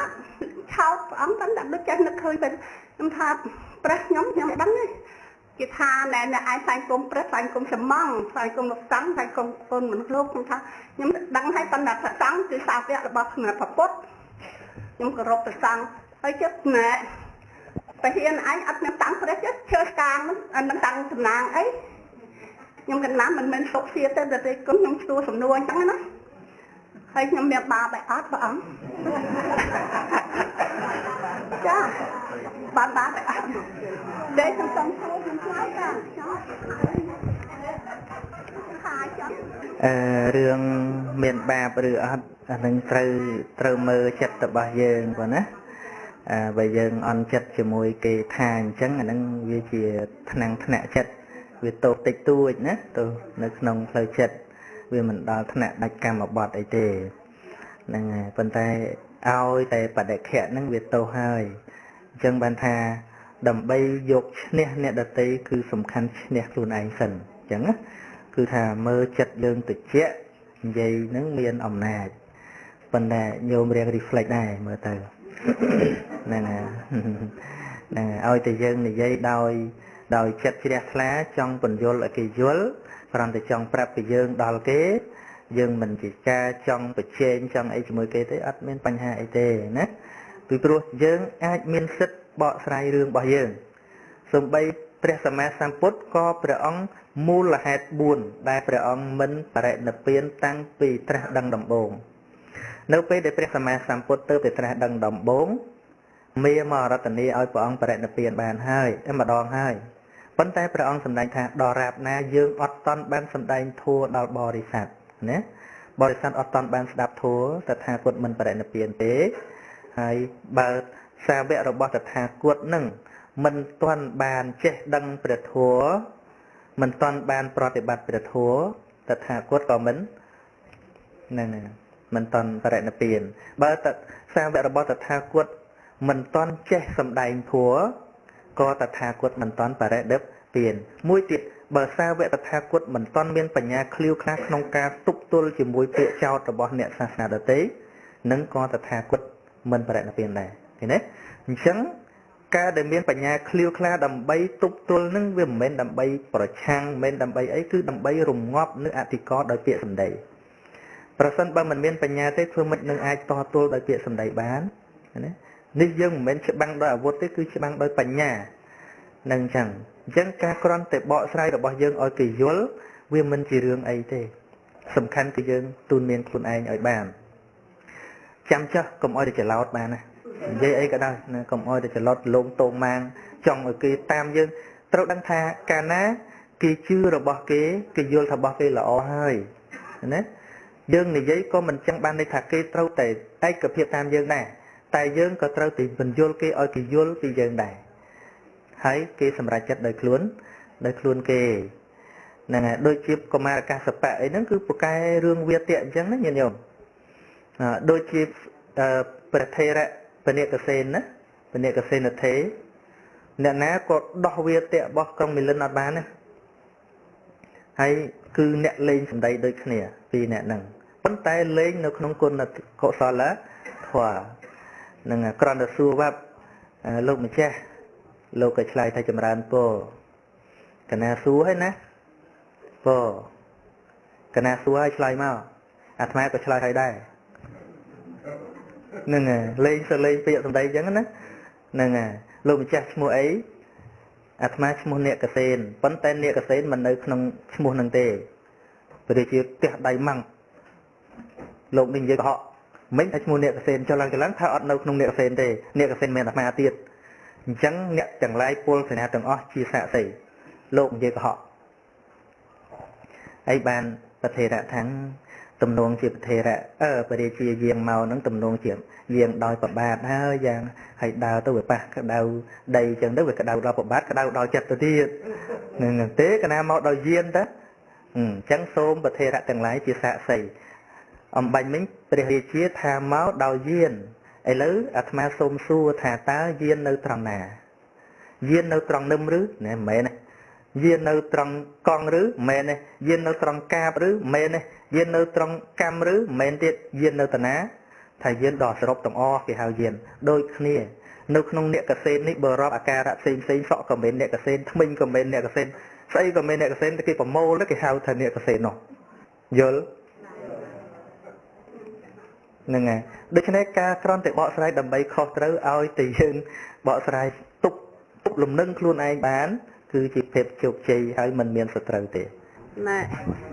ឆោតព្រះអង្គតែដូចចេះនឹកឃើញទៅខ្ញុំថាព្រះខ្ញុំដឹងទេគេថាណែអ្នកឯងផ្សាយគុំព្រះផ្សាយគុំសំងផ្សាយគុំលោកតាំងផ្សាយគុំកូនមនុស្សលោកខ្ញុំថាខ្ញុំដឹងហើយប៉ុន្តែព្រះតាំងគឺសាវករបស់ព្រះពុទ្ធខ្ញុំគោរពព្រះតាំងហើយចិត្តណែបរិញ្ញាឯងអត់ខ្ញុំតាំងព្រះចិត្តឈើស្កាងនឹងតាំងតំណាងអីខ្ញុំកណាមិនមែនសុខជាទៅតែគុំខ្ញុំស្ទួសំនួរអញ្ចឹងណាហើយខ្ញុំមានបាបឯអត់ព្រះអង្គចាបាបឯអត់តែខ្ញុំចង់ធ្វើខ្ញុំឆ្លើយតារឿងមានបាបឬអត់អានឹងត្រូវមើលចិត្តរបស់យើងប៉ុណ្ណាបើយើងអន់ចិត្តជាមួយគេថាអញ្ចឹងអានឹងវាជាថ្នាក់ចិត្តវាតូចតិចតួចណាទៅនៅក្នុងផ្លូវចិត្តវាមិនដល់ថ្នាក់ដាច់កម្មបត្តិអីទេហ្នឹងហើយប៉ុន្តែឲ្យតែបដិខៈហ្នឹងវាទោសហើយអញ្ចឹងបានថាដើម្បីយកឈ្នះអ្នកដទៃគឺសំខាន់ឈ្នះខ្លួនឯងសិនអញ្ចឹងណាគឺថាមើលចិត្តយើងតិចនិយាយហ្នឹងមានអំណាចប៉ុន្តែញោមរៀង reflect ដែរមើលទៅហ្នឹងហើយឲ្យតែយើងនិយាយដោយចិត្តជ្រះថ្លាចង់ពន្យល់ឲ្យគេយល់គ្រាន់តែចង់ប្រាប់ពីយើងដល់គេយើងមិនជាការចង់ប្រជែងចង់អីជាមួយគេទេអត់មានបញ្ហាអីទេណាពីព្រោះយើងអាចមានសិទ្ធិបកស្រាយរឿងរបស់យើងសូម្បីព្រះសម្មាសម្ពុទ្ធក៏ព្រះអង្គមូលហេតុ4ដែលព្រះអង្គមិនបរិនិព្វានតាំងពីត្រាស់ដឹងដំបូងនៅពេលដែលព្រះសម្មាសម្ពុទ្ធទៅត្រាស់ដឹងដំបូងមេមករតនីឲ្យព្រះអង្គបរិនិព្វានបានហើយតែម្ដងហើយប៉ុន្តែព្រះអង្គសម្ដែងថាដល់រាបណាយើងអត់តន់បានសម្ដែងធัวដល់បរិស័ទណាបរិស័ទអត់តន់បានស្ដាប់ធัวតថាគតមិនបរិនិព្វានទេហើយបើសាវករបស់តថាគតនឹងមិនទាន់បានចេះដឹងព្រះធัวមិនទាន់បានប្រតិបត្តិព្រះធัวតថាគតក៏មិនហ្នឹងមិនទាន់បរិនិព្វានបើសាវករបស់តថាគតមិនទាន់ចេះសម្ដែងធัวក៏តថាគតមិនទាន់បរិនិព្វានមួយទៀតបើសាវកតថាគតមិនទាន់មានបញ្ញាឃ្លាវខ្លះក្នុងការទប់ទល់ជាមួយពាក្យចោទរបស់អ្នកសាសនាដទៃនឹងក៏តថាគតមិនបរិនិព្វានដែរឃើញទេអញ្ចឹងការដែលមានបញ្ញាឃ្លាវខ្លះដើម្បីទប់ទល់នឹងវាមិនមែនដើម្បីប្រឆាំងមិនមែនដើម្បីអីគឺដើម្បីរងាប់នៅអធិការដោយពាក្យសម្ដីប្រសិនបើមិនមានបញ្ញាទេធ្វើមិននឹងអាចតទល់ដោយពាក្យសម្ដីបានណានេះយើងមិនមែនច្បាំងដោយអាវុធទេគឺច្បាំងដោយបញ្ញានឹងអញ្ចឹងការគ្រាន់តែបកស្រាយរបស់យើងឲ្យគេយល់វាមិនជារឿងអីទេសំខាន់គឺយើងទូនមានខ្លួនឯងឲ្យបានចាំចុះកុំឲ្យតែច្រឡោតបានណានិយាយអីក៏ដោយកុំឲ្យតែច្រឡោតលងតោងម៉ាងចង់ឲ្យគេតាមយើងត្រូវដឹងថាកាលណាគេជឿរបស់គេយល់ថារបស់គេល្អហើយណាយើងនិយាយក៏មិនចឹងបានន័យថាគេត្រូវតែឯកភាពតាមយើងដែរតែយើងក៏ត្រូវតែបញ្យល់គេឲ្យគេយល់ពីយើងដែរហើយគេសម្រេចចិត្តដោយខ្លួនគេហ្នឹងហើយដូចជាកុមារកាសបៈអីហ្នឹងគឺពូកែរឿងវាទៈអញ្ចឹងណាញាតិញោមដូចជាព្រះថេរៈបនិកសេនណាបនិកសេនថេអ្នកណាក៏ដោះវាទៈរបស់ក្រុងមីលិនអត់បានណាហើយគឺអ្នកលេងសម្ដីដូចគ្នាពីរអ្នកហ្នឹងប៉ុន្តែលេងនៅក្នុងគុណកុសលធម៌នឹងក្រណសួរវត្តលោកម្ចាស់លោកក៏ឆ្លើយថាចម្រើនពរកណាសួរហើយណាពរកណាសួរហើយឆ្លើយមកអាត្មាក៏ឆ្លើយហើយដែរហ្នឹងហើយលេងសលេងពាក្យសម្ដីអញ្ចឹងណាហ្នឹងហើយលោកម្ចាស់ឈ្មោះអីអាត្មាឈ្មោះអ្នកកសេនប៉ុន្តែអ្នកកសេនមិននៅក្នុងឈ្មោះហ្នឹងទេព្រោះជាផ្ទះដៃម៉ាំងលោកនេះនិយាយកុហកមិនថាឈ្មោះអ្នកកសេនចុះឡើងថាអត់នៅក្នុងអ្នកកសេនទេអ្នកកសេនមានអាត្មាទៀតអញ្ចឹងអ្នកទាំងឡាយពលសេនាទាំងអស់ជាសាក្សីលោកនិយាយកុហកហើយបានប្រធេរៈថាង ទំនងជាប្រធេរៈបរិជាយាងមកហ្នឹងទំនងជាយាងដោយប្របាទហើយយ៉ាងហើយដើរទៅវាប៉ះក្តៅដីអញ្ចឹងទៅវាក្តៅដល់ប្របាទក្តៅដល់ចិត្តទៅទៀតនឹងទេកណាមកដល់យានទៅអញ្ចឹងសូមប្រធេរៈទាំងឡាយជាសាក្សីអំបញ្ញមិញព្រះរាជាថាមកដល់យានឥឡូវអាត្មាសូមសួរថាតើយាននៅត្រង់ណាយាននៅត្រង់នឹមឬណែមិនមែនទេយាននៅត្រង់កង់ឬមែនទេយាននៅត្រង់កាបឬមែនទេយាននៅត្រង់កម្មឬមែនទៀតយាននៅតាណាថាយានដល់សរុបទាំងអស់គេហៅយានដូចគ្នានៅក្នុងអ្នកកសេននេះបើរាប់អាការៈផ្សេងផ្សេងសក់ក៏មិនអ្នកកសេនថ្មិញក៏មិនអ្នកកសេនស្អីក៏មិនអ្នកកសេនគេប្រមូលទៅគេហៅថាអ្នកកសេននោះយល់ហ្នឹងហើយដូច្នេះការគ្រាន់តែបកស្រាយដើម្បីខុសត្រូវឲ្យតែយើងបកស្រាយទប់លំនឹងខ្លួនឯងបានគឺជាភាពជោគជ័យហើយមិនមានសត្រូវទេណែ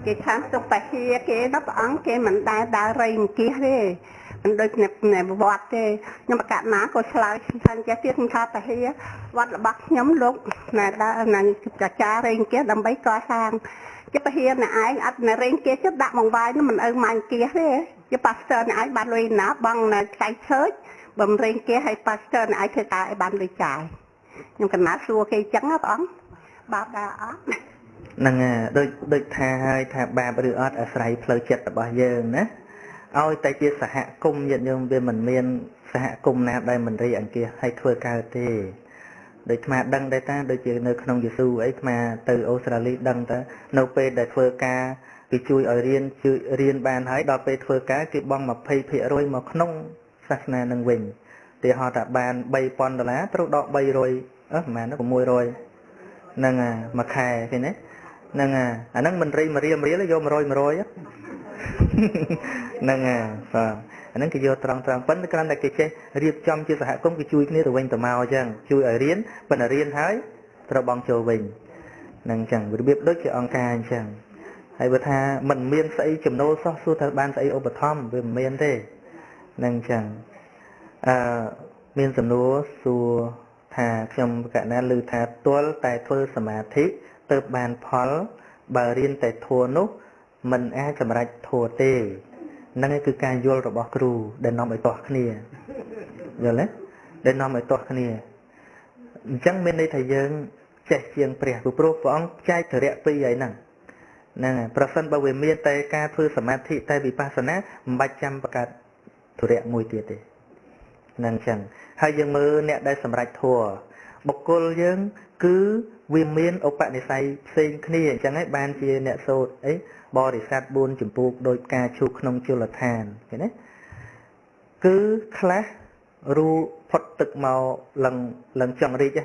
គេខាងសុខតាជាគេដល់ព្រះអង្គគេមិនដែលដើររៃអង្គាសទេមិនដូចនៅវត្តទេខ្ញុំបកណាក៏ឆ្លើយថាចេះទៀតថាតាជាវត្តរបស់ខ្ញុំលោកណែដើរណាចាចារៃអង្គាសដើម្បីកសាងជាពហិនឯងអត់នៅរៃអង្គាសចិត្តដាក់មកវាយមិនអើម៉ាញ់អង្គាសទេជាប៉ាស្ទ័រឯងបានលុយណាបងនៅខ្សែឈើចបំរៃអង្គាសឲ្យប៉ាស្ទ័រឯងធ្វើការឲ្យបានលុយចាយខ្ញុំកណាសួរគេអញ្ចឹងណាព្រះអង្គបាបដែរអត់ហ្នឹងដូចថាហើយថាបាបឬអត់អាស្រ័យផ្លូវចិត្តរបស់យើងណាឲ្យតែជាសហគមន៍ញាតិញោមវាមិនមានសហគមន៍ណាដែលមិនរីអង្គាសឲ្យធ្វើកើតទេដូចអាត្មាដឹងដែរតាដូចជានៅក្នុងយេស៊ូអីអាត្មាទៅអូស្ត្រាលីដឹងតើនៅពេលដែលធ្វើការគេជួយឲ្យរៀនបានហើយដល់ពេលធ្វើការគេបង់ 20% មកក្នុងសាសនានឹងវិញទីហោថាបាន$3,000ត្រូវដក300ប្រហែល600ហ្នឹងមួយខែឃើញទេហ្នឹងអាហ្នឹងមិនរីមករៀលយក100ហ្នឹងបាទអាហ្នឹងគេយកត្រង់ប៉ុន្តែគ្រាន់តែគេចេះរៀបចំជាសហគមន៍គេជួយគ្នាទៅវិញទៅមកអញ្ចឹងជួយឲ្យរៀនប៉ុន្តែរៀនហើយត្រូវបង់ចូលវិញហ្នឹងអញ្ចឹងរបៀបដូចជាអង្គការអញ្ចឹងហើយបើថាមិនមានស្អីចំណូលសោះសួរថាបានស្អីឧបត្ថម្ភវាមិនមានទេហ្នឹងអញ្ចឹងមានសំណួរសួរថាខ្ញុំកណាឮថាទាល់តែធ្វើសមាធិទៅបានផលបើរៀនតែធัวនោះមិនអាចសម្រេចធัวទេហ្នឹងគឺការយល់របស់គ្រូដែលនាំឲ្យទាស់គ្នាយល់ទេដែលនាំឲ្យទាស់គ្នាអញ្ចឹងមានន័យថាយើងចេះជាងព្រះព្រោះព្រះអង្គចែកធរៈពីរហើយហ្នឹងប្រសិនបើវាមានតែការធ្វើសមាធិតែវិបស្សនាមិនបាច់ចាំបង្កើតធរៈមួយទៀតទេហ្នឹងអញ្ចឹងហើយយើងមើលអ្នកដែលសម្រេចធัวបុគ្គលយើងគឺវាមានឧបនិស្ស័យផ្សេងគ្នាអញ្ចឹងហើយបានជាអ្នកសូត្រអីបរិស័ទ4ចម្ពោះដោយការឈូសក្នុងជលដ្ឋានឃើញទេគឺខ្លះរូផុតទឹកមកឡើងចង់រីក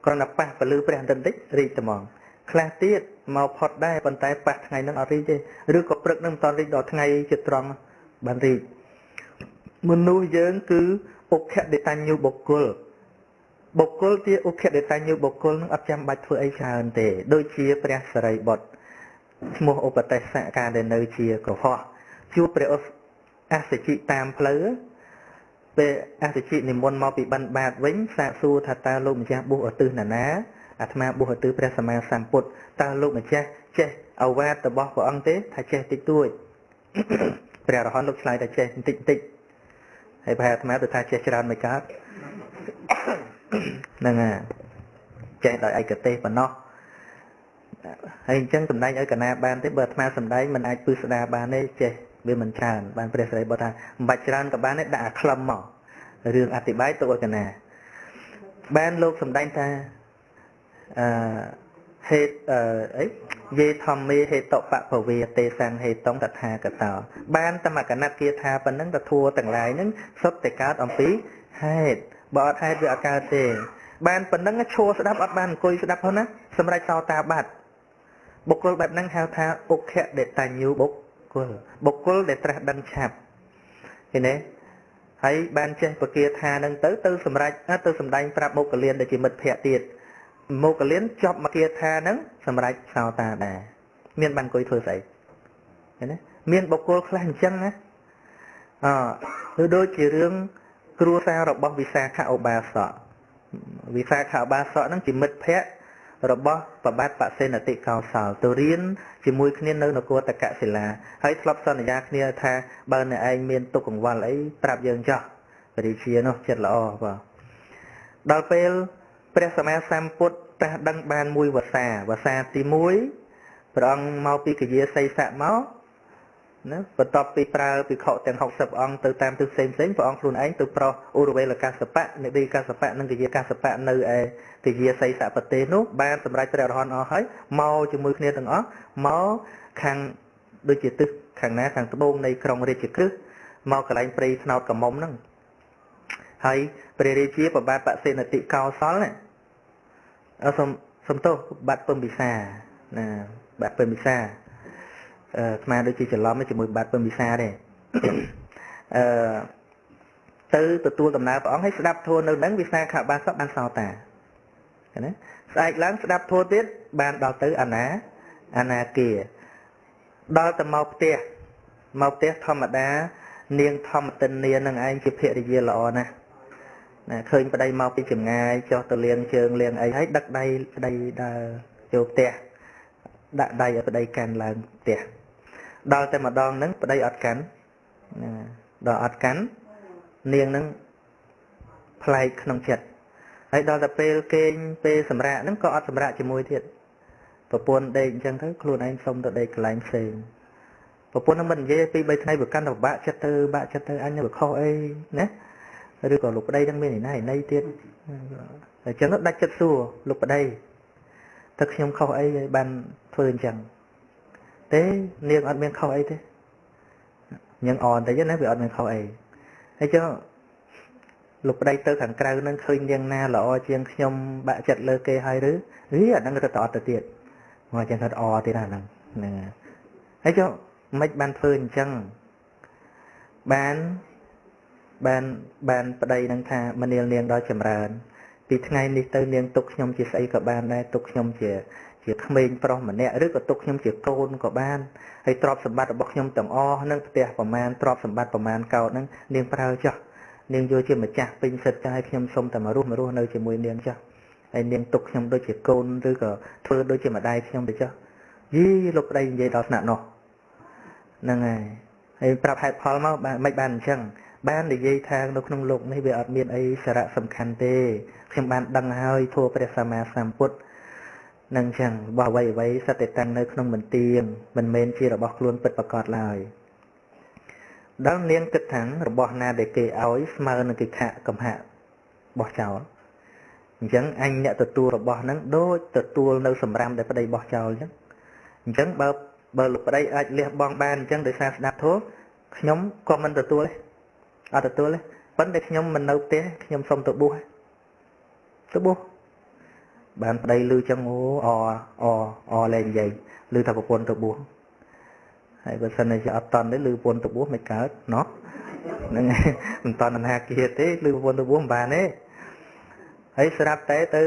គ្រាន់តែប៉ះពលឺព្រះបន្តិចរីកតែហ្មងខ្លះទៀតមកផុតដែរប៉ុន្តែប៉ះថ្ងៃហ្នឹងអត់រីកទេឬក៏ព្រឹកហ្នឹងមិនតរីកដល់ថ្ងៃជិតត្រង់បានរីកមនុស្សយើងគឺឧក្ខដេតញ្ញូបុគ្គលទីឧក្ខដេតញ្ញូបុគ្គលនឹងអត់ចាំបាច់ធ្វើអីច្រើនទេដូចជាព្រះសារីបុត្រឈ្មោះឧបទេសៈកាលដែលនៅជាក្រហមជួបព្រះអសជិតាមផ្លូវពេលអសជិនិមន្តមកពីបិណ្ឌបាតវិញសាកសួរថាតើលោកម្ចាស់បួសឧទ្ទិសណាណាអាត្មាបួសឧទ្ទិសព្រះសម្មាសម្ពុទ្ធតើលោកម្ចាស់ចេះអវាទរបស់ព្រះអង្គទេថាចេះតិចតួចព្រះរហន្តលោកឆ្លើយថាចេះបន្តិចហើយប្រហែលអាត្មាទៅថាចេះច្រើនមិនកើតហ្នឹងចេះដោយឯកទេសប៉ុណ្ណោះហើយអញ្ចឹងសម្ដែងឲ្យកណាបានទេបើអាត្មាសម្ដែងមិនអាចពឹស្ដារបានទេចេះវាមិនច្រើនបានព្រះសិរីបុត្រថាមិនបាច់ច្រើនក៏បានទេដាក់អាខ្លឹមមករឿងអធិប្បាយទៅឲ្យកណាបានលោកសម្ដែងថាហេតុអីយេធម្មេហេតុបពវេទេសង្ហេតុងតថាគតោបានតាមកណិតគាថាប៉ុណ្ណឹងទៅធัวទាំងឡាយហ្នឹងសុទ្ធតែកើតអំពីហេតុបើអត់ហេតុវាអត់កើតទេបានប៉ុណ្ណឹងឈរស្ដាប់អត់បានអង្គុយស្ដាប់ផងណាសម្រាប់សោតាបាត់បុគ្គលបែបហ្នឹងហៅថាឧក្ខដេតញ្ញូបុគ្គលដែលត្រាស់ដឹងឆាប់ឃើញទេហើយបានចេះបគាថាហ្នឹងទៅសម្រាប់ទៅសម្ដែងប្រាប់មុខកលៀនដែលជាមិត្តភក្តិទៀតមុខកលៀនចប់មកគាថាហ្នឹងសម្រាប់សោតាដែរមានបានអង្គុយធ្វើស្អីឃើញទេមានបុគ្គលខ្លះអញ្ចឹងណាឬដូចជារឿងគ្រួសាររបស់វិសាខឧបាសកហ្នឹងជាមិត្តភក្តិ របស់ប្របាទបសេនតិកោសលទៅរៀនជាមួយគ្នានៅនគរតកសិលាហើយធ្លាប់សន្យាគ្នាថាបើអ្នកឯងមានទុកកង្វល់អីប្រាប់យើងចោះបរិជានោះចិត្តល្អបាទដល់ពេលព្រះសម្មាសម្ពុទ្ធត្រាស់ដឹងបានមួយវសាទី1ព្រះអង្គមកពីគយាសីស័កមកណាបន្ទាប់ពីប្រើភិក្ខុទាំង60អង្គទៅតាមទិសផ្សេងព្រះអង្គខ្លួនឯងទៅប្រោសឧរវេលកាសបៈនិបិកាសបៈនិងគយាកាសបៈនៅឯគយាសីស័កប្រទេសនោះបានសម្រេចព្រះអរហន្តអស់ហើយមកជាមួយគ្នាទាំងអស់មកខាងដូចជាទិសខាងណាខាងត្បូងនៃក្រុងរាជក្រឹស្នមកកន្លែងព្រៃថ្នោតកមុំហ្នឹងហើយព្រះរាជាប្របាទបសេនតិកោសលណាសំទោសបាត់ពំពិសាណាបាត់ពំពិសាស្មាដូចជាច្រឡំជាមួយបាត់ពំពិសាទេទៅទទួលដំណើរព្រះអង្គឲ្យស្ដាប់ធម៌នៅនឹងវិសាខបាសកបានសោតាណាស្អែកឡើងស្ដាប់ធម៌ទៀតបានដល់ទៅអនាគាដល់ទៅមកផ្ទះធម្មតានាងធម្មតិននានឹងឯងជាភរិយាល្អណាស់ណាឃើញប្តីមកពីចម្ងាយចុះទៅលាងជើងលាងអីហើយដឹកដៃប្តីដើរចូលផ្ទះដាក់ដៃឲ្យប្តីកាន់ឡើងផ្ទះដល់តែម្ដងហ្នឹងប្តីអត់កាន់ណាដល់អត់កាន់នាងហ្នឹងប្លែកក្នុងចិត្តហើយដល់តែពេលគេងពេលសម្រាកហ្នឹងក៏អត់សម្រាកជាមួយទៀតប្រពន្ធដេកអញ្ចឹងទៅខ្លួនឯងសុំទៅដេកកន្លែងផ្សេងប្រពន្ធហ្នឹងមិននិយាយពី3ថ្ងៃវាកាន់តែបាក់ចិត្តទៅអញវាខុសអីណាឬក៏លោកប្តីនឹងមានណៃទៀតអញ្ចឹងដាច់ចិត្តសួរលោកប្តីតែខ្ញុំខុសអីឲ្យបានធ្វើអញ្ចឹងទេនាងអត់មានខុសអីទេញ៉ឹងអនតិចណាវាអត់មានខុសអីហើយចឹងលោកប្តីទៅខាងក្រៅនឹងឃើញនាងណាល្អជាងខ្ញុំបាក់ចិត្តលើគេហើយឬអាហ្នឹងទៅអត់ទៅទៀតមកចឹងគាត់អទៀតហ្នឹងហើយចឹងមិនបានធ្វើអញ្ចឹងបានប្តីនឹងថាមនាលនាងដល់ចម្រើនពីថ្ងៃនេះទៅនាងទុកខ្ញុំជាស្អីក៏បានដែរទុកខ្ញុំជាក្មេងប្រុសម្នាក់ឬក៏ទុកខ្ញុំជាកូនក៏បានហើយទ្រព្យសម្បត្តិរបស់ខ្ញុំទាំងអស់នឹងផ្ទះប្រមាណទ្រព្យសម្បត្តិប្រមាណកោតហ្នឹងនាងប្រើចោះនាងយកជាម្ចាស់ពេញសិទ្ធចាយខ្ញុំសុំតែមករស់នៅជាមួយនាងចោះហើយនាងទុកខ្ញុំដូចជាកូនឬក៏ធ្វើដូចជាម្ដាយខ្ញុំទៅចោះយីលោកប្តីនិយាយដល់ថ្នាក់នោះហ្នឹងហើយប្រាប់ហេតុផលមកមិនបានអញ្ចឹងបាននិយាយថានៅក្នុងโลกនេះវាអត់មានអីសារៈសំខាន់ទេខ្ញុំបានដឹងហើយធម៌ព្រះសម្មាសម្ពុទ្ធនឹងចឹងរបស់អ្វីសត្វតែតាំងនៅក្នុងមន្ទានមិនមែនជារបស់ខ្លួនពិតប្រាកដឡើយដល់នាងគិតថារបស់ណាដែលគេឲ្យស្មើនឹងកិខៈកំហៈបោះចោលអញ្ចឹងអញអ្នកទទួលរបស់ហ្នឹងដូចទទួលនៅសម្រាប់ដែលប្តីបោះចោលអញ្ចឹងបើលោកប្តីអាចលះបង់បានអញ្ចឹងដោយសារស្ដាប់ធម៌ខ្ញុំក៏មិនទទួលទេអត់ទទួលទេប៉ុន្តែខ្ញុំមិននៅផ្ទះខ្ញុំសុំទៅបួសបានប្តីឮចឹងអលែងនិយាយឮថាប្រពន្ធទៅបួសហើយបើសិនជាអត់តន់ទេឮប្រពន្ធទៅបួសមិនកើតណោះហ្នឹងមិនតន់អនាគាទេឮប្រពន្ធទៅបួសមិនបានទេហើយស្រាប់តែទៅ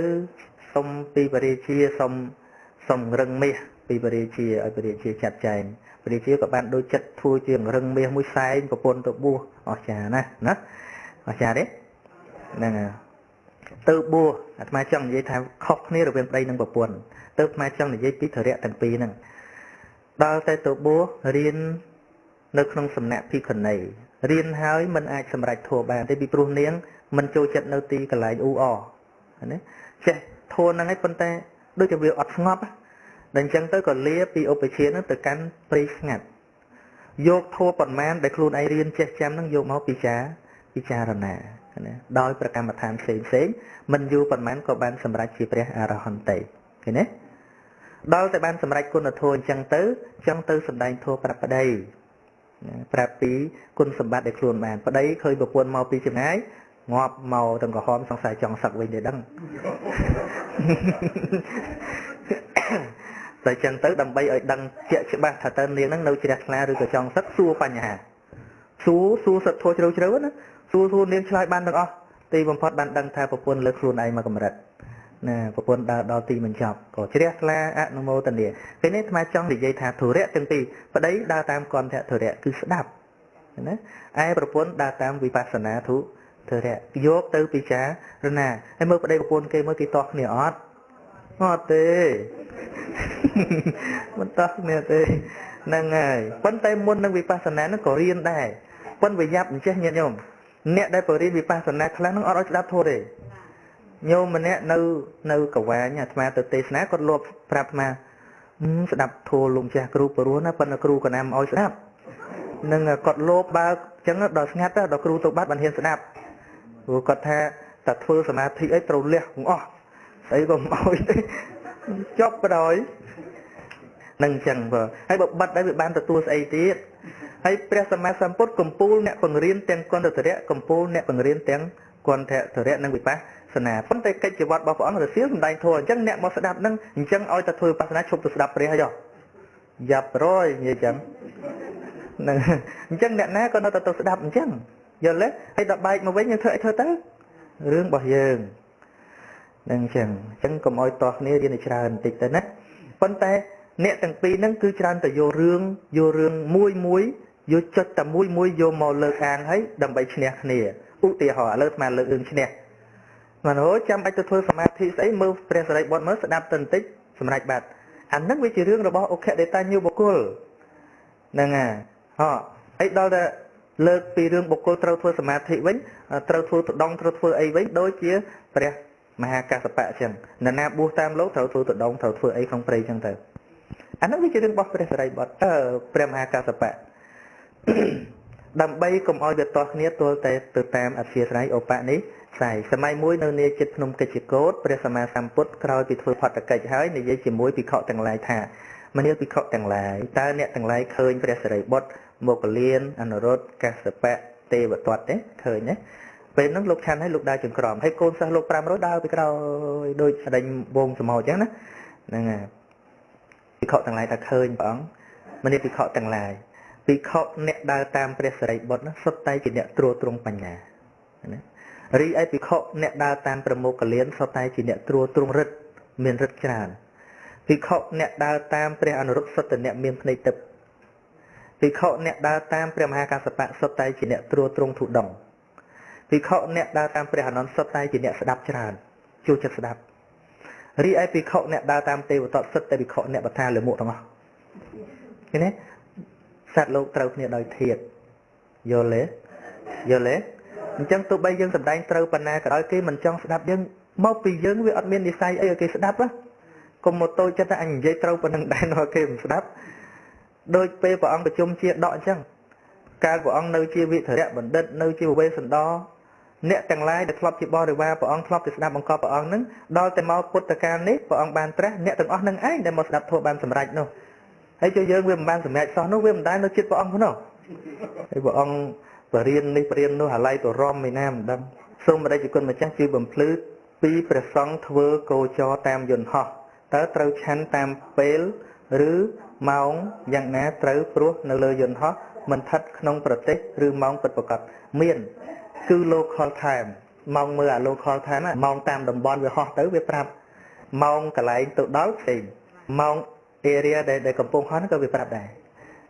សុំពីបរិជាសុំរឹងមាសពីបរិជាឲ្យបរិជាចាត់ចែងបរិជាក៏បានដូចចិត្តធ្វើជារឹងមាសមួយសែងប្រពន្ធទៅបួសអស្ចារ្យណាអស្ចារ្យទេហ្នឹងហើយទៅបួសអាត្មាចង់និយាយថាខុសគ្នារវាងប្តីនិងប្រពន្ធទៅអាត្មាចង់និយាយពីធរៈទាំងពីរហ្នឹងដល់តែទៅបួសរៀននៅក្នុងសំណាក់ភិក្ខុនីរៀនហើយមិនអាចសម្រេចធម៌បានទេពីព្រោះនាងមិនចូលចិត្តនៅទីកន្លែងអ៊ូអណាចេះធម៌ហ្នឹងឯងប៉ុន្តែដូចជាវាអត់ស្ងប់ដល់អញ្ចឹងទៅក៏លាពីឧបជាហ្នឹងទៅកាន់ព្រៃស្ងាត់យកធម៌ប៉ុន្មានដែលខ្លួនឯងរៀនចេះចាំហ្នឹងយកមកពិចារណាណាដោយប្រកម្មដ្ឋានផ្សេងមិនយូរប៉ុន្មានក៏បានសម្រេចជាព្រះអរហន្តទេឃើញទេដល់តែបានសម្រេចគុណធម៌អញ្ចឹងទៅចង់ទៅសម្ដែងធម៌ប្រាប់ប្តីប្រាប់ពីគុណសម្បត្តិដែលខ្លួនបានប្តីឃើញប្រពន្ធមកពីចម្ងាយងាប់មកទាំងក្រហមសង្ស័យចង់សឹកវិញទេដឹងតែចឹងទៅដើម្បីឲ្យដឹងជាក់ច្បាស់ថាតើនាងហ្នឹងនៅជ្រះថ្លាឬក៏ចង់សឹកសួរបញ្ហាសួរសិទ្ធធម៌ជ្រៅណាសួរនាងឆ្លើយបានទាំងអស់ទីបំផុតបានដឹងថាប្រពន្ធលើខ្លួនឯងមកកម្រិតណាប្រពន្ធដើរដល់ទីបញ្ចប់ក៏ជ្រះថ្លាអនុមោទនាពេលនេះអាត្មាចង់និយាយថាធុរៈទាំងពីរប្តីដើរតាមគន្ធធុរៈគឺស្ដាប់ណាឯប្រពន្ធដើរតាមវិបស្សនាធុរៈយកទៅពិចារណាហើយមើលប្តីប្រពន្ធគេមើលគេតោះគ្នាអត់ អត់ទេមិនតោះគ្នាទេហ្នឹងហើយប៉ុន្តែមុននឹងវិបស្សនាហ្នឹងក៏រៀនដែរប៉ុន្តែវាយ៉ាប់អញ្ចេះញាតិញោមអ្នកដែលបរិយាវិបស្សនាខ្លះហ្នឹងអត់ឲ្យស្ដាប់ធម៌ទេញោមម្នាក់នៅកវាញអាត្មាទៅទេសនាគាត់លបប្រាប់អាត្មាស្ដាប់ធម៌លោកចាស់គ្រូព្រោះណាប៉ុន្តែគ្រូក៏ណាំឲ្យស្ដាប់នឹងគាត់លបបើកអញ្ចឹងដល់ស្ងាត់ដល់គ្រូទៅបាត់បានហ៊ានស្ដាប់ព្រោះគាត់ថាតែធ្វើសមាធិអីត្រូវលះទាំងអស់ស្អីក៏មិនអោយទេចប់បណ្ដោយនឹងអញ្ចឹងបើហើយបើបាត់ហើយវាបានទទួលស្អីទៀតហើយព្រះសម្មាសម្ពុទ្ធកំពូលអ្នកបង្រៀនទាំងគន្ធទរៈកំពូលអ្នកបង្រៀនទាំងគន្ធទរៈនិងវិបស្សនាប៉ុន្តែកិច្ចជីវិតរបស់ព្រះអង្គរសៀលសំដែងធម៌អញ្ចឹងអ្នកមកស្ដាប់នឹងអញ្ចឹងឲ្យតែធ្វើវិបស្សនាឈប់ទៅស្ដាប់ព្រះហើយយ៉ាប់រយនិយាយអញ្ចឹងនឹងអញ្ចឹងអ្នកណាក៏នៅតែទៅស្ដាប់អញ្ចឹងយល់ទេហើយដល់បែកមកវិញយើងធ្វើអីធ្វើទៅរឿងរបស់យើងនឹងអញ្ចឹងកុំឲ្យតោះគ្នារៀនឲ្យច្រើនបន្តិចទៅណាប៉ុន្តែអ្នកទាំងពីរហ្នឹងគឺច្រើនតែយករឿងមួយយកចុចតែមួយយកមកលើកអាងហើយដើម្បីឈ្នះគ្នាឧទាហរណ៍ឥឡូវស្មានលើករឿងឈ្នះមិនហូចចាំបាច់ទៅធ្វើសមាធិស្អីមើលព្រះសរិបុត្រមើលស្ដាប់ទៅបន្តិចសម្រេចបាត់អាហ្នឹងវាជារឿងរបស់អុក្ខដេតាញ្ញូបុគ្គលហ្នឹងហើយដល់តែលើកពីរឿងបុគ្គលត្រូវធ្វើសមាធិវិញត្រូវធ្វើទៅដងត្រូវធ្វើអីវិញដូចជាព្រះមហាកស្សបៈអញ្ចឹងនរណាបួសតាមលោកត្រូវធ្វើទៅដងត្រូវធ្វើអីក្នុងព្រៃអញ្ចឹងទៅអាហ្នឹងវាជារឿងរបស់ព្រះសរិបុត្រព្រះមហាកស្សបៈដើម្បីកុំឲ្យវាតោះគ្នាទល់តែទៅតាមអធិស្ឋានឧបនិស្ស័យសម័យមួយនៅនាចិត្តភ្នំកិច្ចកោតព្រះសម្មាសម្ពុទ្ធក្រោយពីធ្វើផត្តកិច្ចហើយនិយាយជាមួយភិក្ខុទាំងឡាយថាមនាលភិក្ខុទាំងឡាយតើអ្នកទាំងឡាយឃើញព្រះសរិបុត្រមកកលៀនអនុរុទ្ធកស្សបៈទេវទត្តទេឃើញទេពេលហ្នឹងលោកឆាន់ឲ្យលោកដើរចង្ក្រមហើយកូនសិស្សលោក500ដើរពីក្រោយដូចស្ដេញវងសមោអញ្ចឹងណាហ្នឹងហើយភិក្ខុទាំងឡាយថាឃើញព្រះអង្គមនាលភិក្ខុទាំងឡាយភិក្ខុអ្នកដើរតាមព្រះសរិបុត្រសុទ្ធតែជាអ្នកត្រួតត្រងបញ្ញាណារីឯភិក្ខុអ្នកដើរតាមប្រមោគលានសុទ្ធតែជាអ្នកត្រួតត្រងរិទ្ធមានរិទ្ធច្រើនភិក្ខុអ្នកដើរតាមព្រះអនុរុទ្ធសុទ្ធតែអ្នកមានភ្នែកទឹកភិក្ខុអ្នកដើរតាមព្រះមហាកស្សបៈសុទ្ធតែជាអ្នកត្រួតត្រងធុដងភិក្ខុអ្នកដើរតាមព្រះអនន្តសុទ្ធតែជាអ្នកស្ដាប់ច្រើនចូលចិត្តស្ដាប់រីឯភិក្ខុអ្នកដើរតាមទេវទត្តសុទ្ធតែភិក្ខុអ្នកបថាលមុខទាំងអស់ឃើញទេសត្វលោកត្រូវគ្នាដោយធាតុយល់ទេអញ្ចឹងទោះបីយើងសម្ដែងត្រូវប៉ុណ្ណាក៏ដោយគេមិនចង់ស្ដាប់យើងមកពីយើងវាអត់មាននិស្ស័យអីឲ្យគេស្ដាប់ណាកុំមកតូចចិត្តថាអញនិយាយត្រូវប៉ុណ្ណឹងដែរនៅគេមិនស្ដាប់ដូចពេលព្រះអង្គប្រជុំជាដកអញ្ចឹងកាលព្រះអង្គនៅជាវិធរៈបណ្ឌិតនៅជាវេសន្តរអ្នកទាំងឡាយដែលធ្លាប់ជាបរិវារព្រះអង្គធ្លាប់ទៅស្ដាប់បង្កប់ព្រះអង្គហ្នឹងដល់តែមកពុទ្ធកាលនេះព្រះអង្គបានត្រាស់អ្នកទាំងអស់នឹងឯងដែលមកស្ដាប់ធម៌បានសម្រេចនោះហើយជួយយើងវាមិនបានសម្រេចសោះនោះវាមិនដែលនៅចិត្តព្រះអង្គនោះហើយព្រះអង្គបរៀននេះបរៀននោះអាឡ័យទៅរំឯណាមិនដឹងសូមបដិជគុណម្ចាស់ជួយបំភ្លឺពីព្រះសង្ឃធ្វើគោចរតាមយន្តហោះតើត្រូវឆាន់តាមពេលឬម៉ោងយ៉ាងណាត្រូវព្រោះនៅលើយន្តហោះមិនស្ថិតក្នុងប្រទេសឬម៉ោងពិតប្រាកដមានគឺ local time ម៉ោងមើលអា local time ម៉ោងតាមតំបន់វាហោះទៅវាប្រាប់ម៉ោងកន្លែងទៅដល់ផ្សេងម៉ោង area ដែលកំពុងហោះហ្នឹងក៏វាប្រាប់ដែរ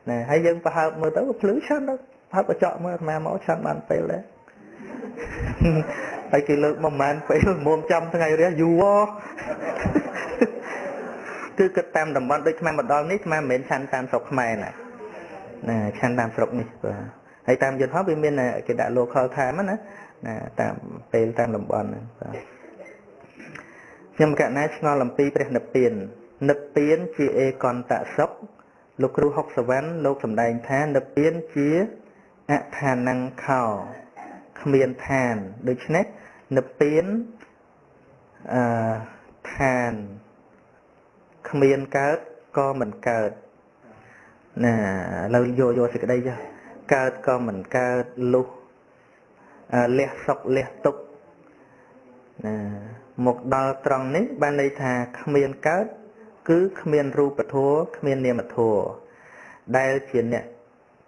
ណាហើយយើងប្រហើបមើលទៅភ្លឺឆាន់ទៅប្រហើបកញ្ចក់មើលអាត្មាមកឆាន់បានពេលដែរហើយគេលើកមកមិនពេលមុំចាំថ្ងៃរះយូរគឺគិតតាមតំបន់ដូចខ្មែរមកដល់នេះខ្មែរមិនមែនឆាន់តាមស្រុកខ្មែរណាឆាន់តាមស្រុកនេះបាទហើយតាមយន្តហោះវាមានគេដាក់ local time ណាតាមពេលតាមតំបន់ហ្នឹងបាទខ្ញុំកណាឆ្ងល់អំពីព្រះនិព្វាននិព្វានជាអេកន្តសុខលោកគ្រូហុកសវណ្ណលោកសម្ដែងថានិព្វានជាអថានង្ខោគ្មានឋានដូច្នេះនិព្វានឋានគ្មានកើតក៏មិនកើតណាឥឡូវយកសេចក្តីចាកើតក៏មិនកើតលុះលះសុខលះទុក្ខណាមកដល់ត្រង់នេះបានន័យថាគ្មានកើតគឺគ្មានរូបធម៌គ្មាននាមធម៌ដែលជាអ្នក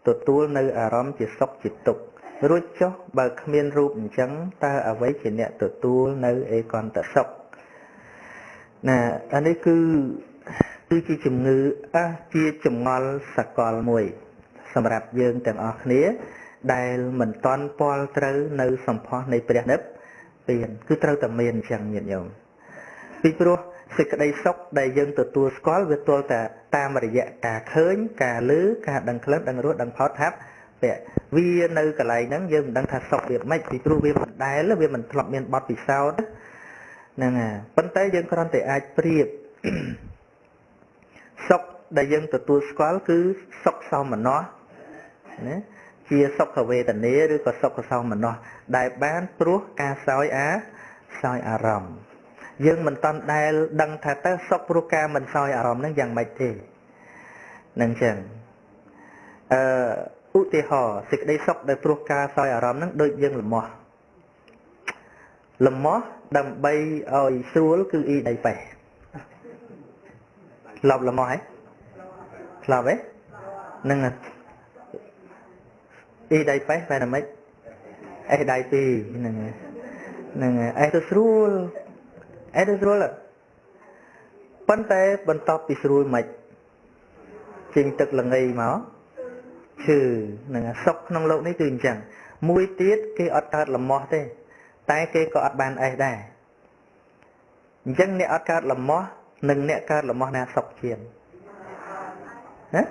ទទួលនៅអារម្មណ៍ជាសុខជាទុក្ខរួចចុះបើគ្មានរូបអញ្ចឹងតើអ្វីជាអ្នកទទួលនៅអេកន្តសុខណាអានេះគឺជាជំងឺជាចម្ងល់សកលមួយសម្រាប់យើងទាំងអស់គ្នាដែលមិនតន់ពាល់ត្រូវនៅសម្ផស្សនៃព្រះនិព្វានគឺត្រូវតែមានអញ្ចឹងញាតិញោមពីព្រោះ សេចក្តីសុខដែលយើងទទួលស្គាល់វាទល់តែតាមរយៈការឃើញការឮការដឹងក្លិនដឹងរសដឹងផុតថាប់វានៅកន្លែងហ្នឹងយើងមិនដឹងថាសុខវាមិនពីព្រោះវាមិនដែលវាមិនធ្លាប់មានបទពិសោធន៍ហ្នឹងហើយប៉ុន្តែយើងគ្រាន់តែអាចប្រៀបសុខដែលយើងទទួលស្គាល់គឺសុខសោមនស្សណាជាសុខវេទនាឬក៏សុខសោមនស្សដែលបានព្រោះការសោយអារម្មណ៍យើងមិនតាន់ដែលដឹងថាតើសុខព្រោះការមិនសោយអារម្មណ៍ហ្នឹងយ៉ាងម៉េចទេនឹងចឹងឧទាហរណ៍សេចក្តីសុខដែលព្រោះការសោយអារម្មណ៍ហ្នឹងដូចយើងលំោះដើម្បីឲ្យស្រួលគឺអ៊ីដៃប៉េះលប់លំោះហ៎ឆ្លប់ហ៎ហ្នឹងអ៊ីដៃប៉េះបែរតែម៉េចអេដៃពីរហ្នឹងអេទៅស្រួលប៉ុន្តែបន្ទាប់ពីស្រួលមិនចេញទឹកល្ងីមកឈឺហ្នឹងសុខក្នុងโลกនេះគឺអញ្ចឹងមួយទៀតគេអត់កើតលំោះទេតែគេក៏អត់បានអេសដែរអញ្ចឹងអ្នកអត់កើតលំោះនិងអ្នកកើតលំោះណាសុខជាងណា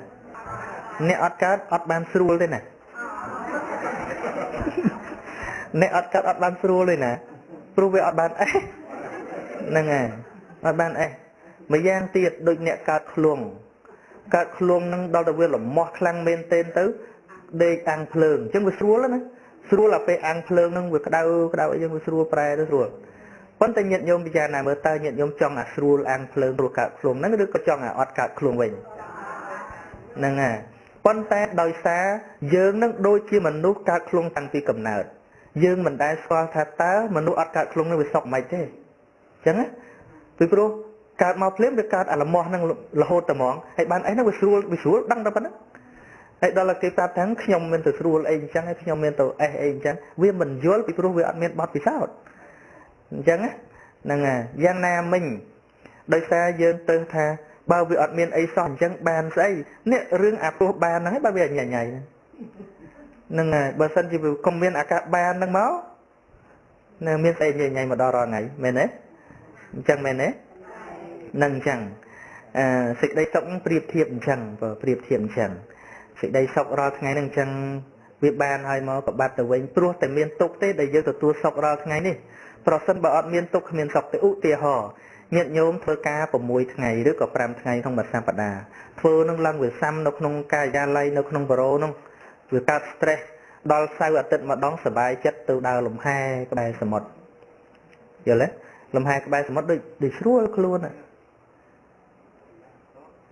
អ្នកអត់កើតអត់បានស្រួលទេណាអ្នកអត់កើតអត់បានស្រួលទេណាព្រោះវាអត់បានអេសហ្នឹងហើយអត់បានអេសម្យ៉ាងទៀតដូចអ្នកកើតឃ្លួងនឹងដល់ទៅវាលំោះខ្លាំងមែនទែនទៅដេកអាំងភ្លើងអញ្ចឹងវាស្រួលណាស្រួលដល់ពេលអាំងភ្លើងនឹងវាក្តៅអីយើងវាស្រួលប្រែទៅស្រួលប៉ុន្តែញាតិញោមពិចារណាមើលតើញាតិញោមចង់អាស្រួលអាំងភ្លើងព្រោះកើតឃ្លួងហ្នឹងឬក៏ចង់អាអត់កើតឃ្លួងវិញហ្នឹងហើយប៉ុន្តែដោយសារយើងនឹងដូចជាមនុស្សកើតឃ្លួងតាំងពីកំណើតយើងមិនដែលស្គាល់ថាតើមនុស្សអត់កើតឃ្លួងនឹងវាសុខមិនទេអញ្ចឹងណាពីព្រោះកើតមកភ្លាមវាកើតអាលំោះនឹងរហូតតែហ្មងហើយបានអីហ្នឹងវាស្រួលដឹងតែប៉ុណ្្នឹងហើយដល់គេប្រាប់ថាខ្ញុំមានទៅស្រួលអីអញ្ចឹងហើយខ្ញុំមានទៅអេសអីអញ្ចឹងវាមិនយល់ពីព្រោះវាអត់មានបទពិសោធន៍អញ្ចឹងហ្នឹងហើយយ៉ាងណាមិញដោយសារយើងទៅថាបើវាអត់មានអីសោះអញ្ចឹងបានស្អីនេះរឿងអាព្រោះបានហ្នឹងហើយបើវាញ៉ៃហ្នឹងហើយបើសិនជាកុំមានអាការបានហ្នឹងមកនៅមានស្អីញ៉ៃមកដល់រាល់ថ្ងៃមែនទេអញ្ចឹងមែនទេនឹងអញ្ចឹងសេចក្តីសុខប្រៀបធៀបអញ្ចឹងប្រៀបធៀបអញ្ចឹងសេចក្តីសុខរាល់ថ្ងៃហ្នឹងអញ្ចឹងវាបានឲ្យមកប្របាត់ទៅវិញព្រោះតែមានទុកទេដែលយើងទទួលសុខរាល់ថ្ងៃនេះប្រសិនបើអត់មានទុកគ្មានសុខទេឧទាហរណ៍ញាតិញោមធ្វើការ6ថ្ងៃឬក៏5ថ្ងៃក្នុងមួយសប្តាហ៍ធ្វើនឹងឡើងវាសាំនៅក្នុងការិយាល័យនៅក្នុងបូរ៉ូនោះវាកើត stress ដល់សៅរ៍អាទិត្យម្ដងសុបាយចិត្តទៅដើរលំហែក្បែរសមុទ្រយល់ទេលំហែក្បែរសមុទ្រដូចស្រួលខ្លួនញា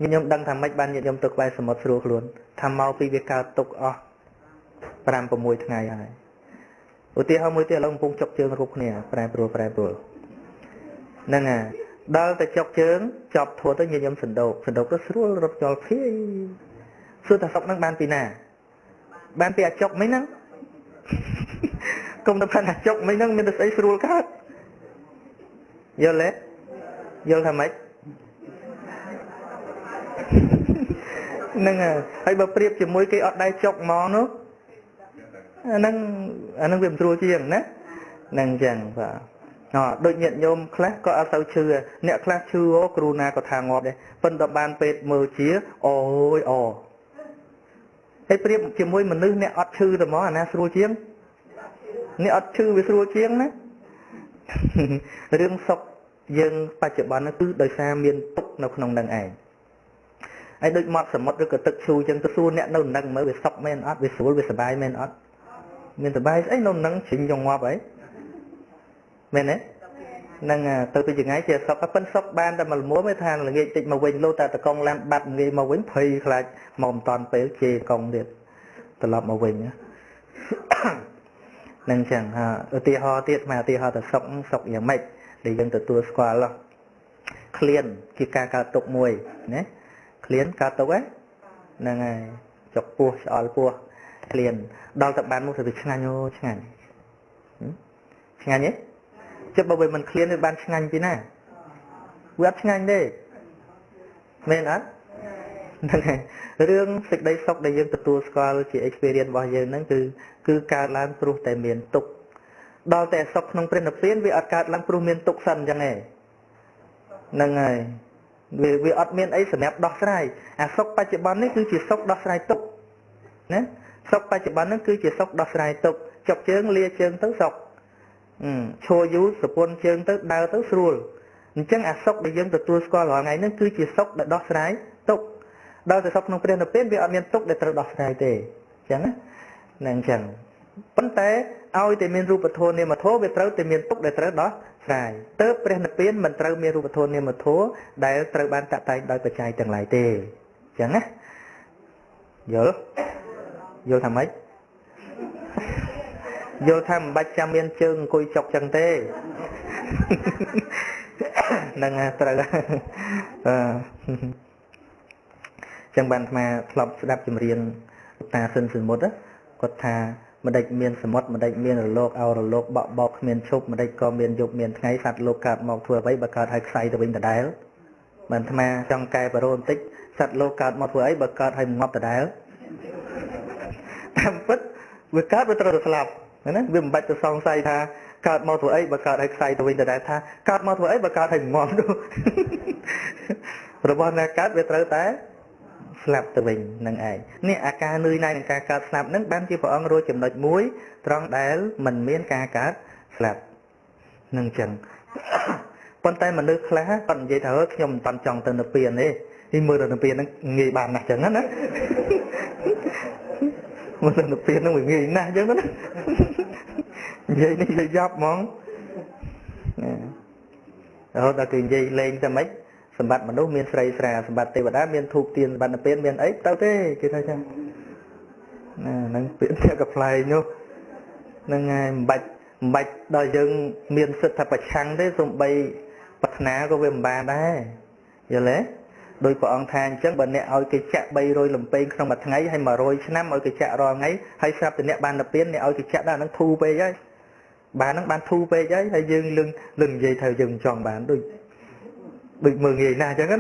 តិញោមដឹងថាម៉េចបានញាតិញោមទៅក្បែរសមុទ្រស្រួលខ្លួនថាមកពីវាកើតទុកអស់5 6ថ្ងៃហើយឧទាហរណ៍មួយទៀតឥឡូវកំពុងចុកជើងគ្រប់គ្នាប្រែប្រួលហ្នឹងហើយដល់តែចុកជើងចប់ធួទៅញាតិញោមសណ្ដោកទៅស្រួលរត់ចោលភីសួរថាសុកហ្នឹងបានពីណាបានពីអាចុកមិញហ្នឹងគុំទៅថាចុកមិញហ្នឹងមានតែស្អីស្រួលកើតយល់ទេយល់ថាម៉េចហ្នឹងហើយបើប្រៀបជាមួយគេអត់ដៃចុកមកនោះអាហ្នឹងវាមិនស្រួលជាងណាហ្នឹងអញ្ចឹងបាទដូចញាតិញោមខ្លះក៏អត់ទៅឈឺអ្នកខ្លះឈឺគ្រូណាក៏ថាងាប់ដែរប៉ុន្តែបានពេទ្យមើលជាអូយអូហើយប្រៀបជាមួយមនុស្សអ្នកអត់ឈឺតែហ្មងអាណាស្រួលជាងអ្នកអត់ឈឺវាស្រួលជាងណារឿងសុខយើងបច្ចុប្បន្នគឺដោយសារមានទុកនៅក្នុងនឹងឯងហើយដូចមាត់សមុទ្រឬក៏ទឹកឈូអញ្ចឹងទៅសួរអ្នកនៅនឹងមើលវាសុខមែនអត់វាស្រួលវាសប្បាយមែនអត់មានសប្បាយស្អីនៅនឹងជ្រិញចងងាប់អីមែនទេហ្នឹងទៅពីចង្អៃជាសុខប៉ុនសុខបានតែមួយមួមឯថាល្ងាចតិចមកវិញលោតែតកងឡានបាត់ងាយមកវិញភ័យខ្លាចមកមិនតាន់ពេលជេរកងទៀតត្រឡប់មកវិញហ្នឹងចឹងឧទាហរណ៍ទៀតមកឧទាហរណ៍ទៅសុខយ៉ាងម៉េចដែលយើងទទួលស្គាល់ឃ្លានជាការកើតទុកមួយណាឃ្លានកើតទុកហ្នឹងហើយចុកពោះឆ្អល់ពោះឃ្លានដល់តែបានមកទៅឆ្ងាញ់ឆ្ងាញ់ទេចិត្តបើវាមិនឃ្លានវាបានឆ្ងាញ់ពីណាវាអត់ឆ្ងាញ់ទេមែនអត់ហ្នឹងហើយរឿងសេចក្តីសុខដែលយើងទទួលស្គាល់ជា experience របស់យើងហ្នឹងគឺកើតឡើងព្រោះតែមានទុក្ខដល់តែសុខក្នុងព្រះនិព្វានវាអត់កើតឡើងព្រោះមានទុក្ខសិនអញ្ចឹងទេ Nâng ngày vì ọt miên ấy sẵn ép đọc sài. Sốc ba chữ bán cứ chỉ sốc đọc sài tục. Sốc ba chữ bán cứ chỉ sốc đọc sài tục. Chọc chướng lia chướng tới sọc. Chô dú sập quân chướng tới đau tới srul. Chẳng sốc để dân từ tua score là ngày nó cứ chỉ sốc để đọc sài tục. Đau từ sốc nông phiên hợp vì ọt miên tục để trở đọc sài tề. Chẳng nâng chẳng. Vấn tế ao thì miên rụp thôn này mà thố về trâu thì miên tục để trở đó sài. Tớ phiên hợp biến mình trâu miên rụp thôn này mà thố để trâu ban tạ tay đôi bà chai chẳng lại tề. Chẳng á. Vô thầm ấy. Vô thầm bạch trăm miên chừng cùi chọc chẳng tê. Nâng trâu. Chẳng bàn mà lọc đạp chùm riêng ta sân sân một á. Có thà mà đạch miên sầm mót mà đạch miên ở lộc ao ở lộc bọ bọc miên chụp mà đạch co miên dục miên ngay sạt lộc cạt mọc thừa ấy bà cạt hay say từ bên từ đáy mình tham gia trong cây và rôn tích sạt lộc cạt mọc thừa ấy bà cạt hay ngọc từ đáy tham phất vừa cát vừa trâu sập nữa vừa bạch từ song say tha cạt mọc thừa ấy bà cạt hay say từ bên từ đáy tha cạt mọc thừa ấy bà cạt hay ngọc đâu rồi bọn này cát vừa trâu té slap từ mình nâng ai nè ca nơi này ca cát slap nâng ban chi phở ông rồi chìm đợt muối trong đáy mình miên ca cát slap nâng chân con tay mà nước lá còn dây thở nhom toàn tròn từ nửa tiền đi thì mưa từ nửa tiền nó nghỉ bàn nè chẳng hết á mưa từ nửa tiền nó bị nghỉ nè chứ đó dây này dây giáp món rồi ta tiền dây lên cho mấy sầm bát mà nấu miên sray sra sầm bát tây bát đá miên thuộc tiền sầm bát nạp miên ấy tao thế kia thôi chăng nâng tiễn theo gặp lại nhô nâng bạch đòi dân miên sự thật bạch trắng thế dùng bay bạch ná có về bà đấy giờ lẽ đôi của ông than chắc bận nè ôi cái chạ bay rồi lầm bay không mặt ngay hay mà rồi năm ôi cái chạ rồi ngay hay sắp từ nè bàn nạp miên nè ôi cái chạ đã nó thu về đấy bà nó ban thu về đấy hay dương lưng dây thời dừng tròn bàn đôi bị 10,000 nào chẳng hết.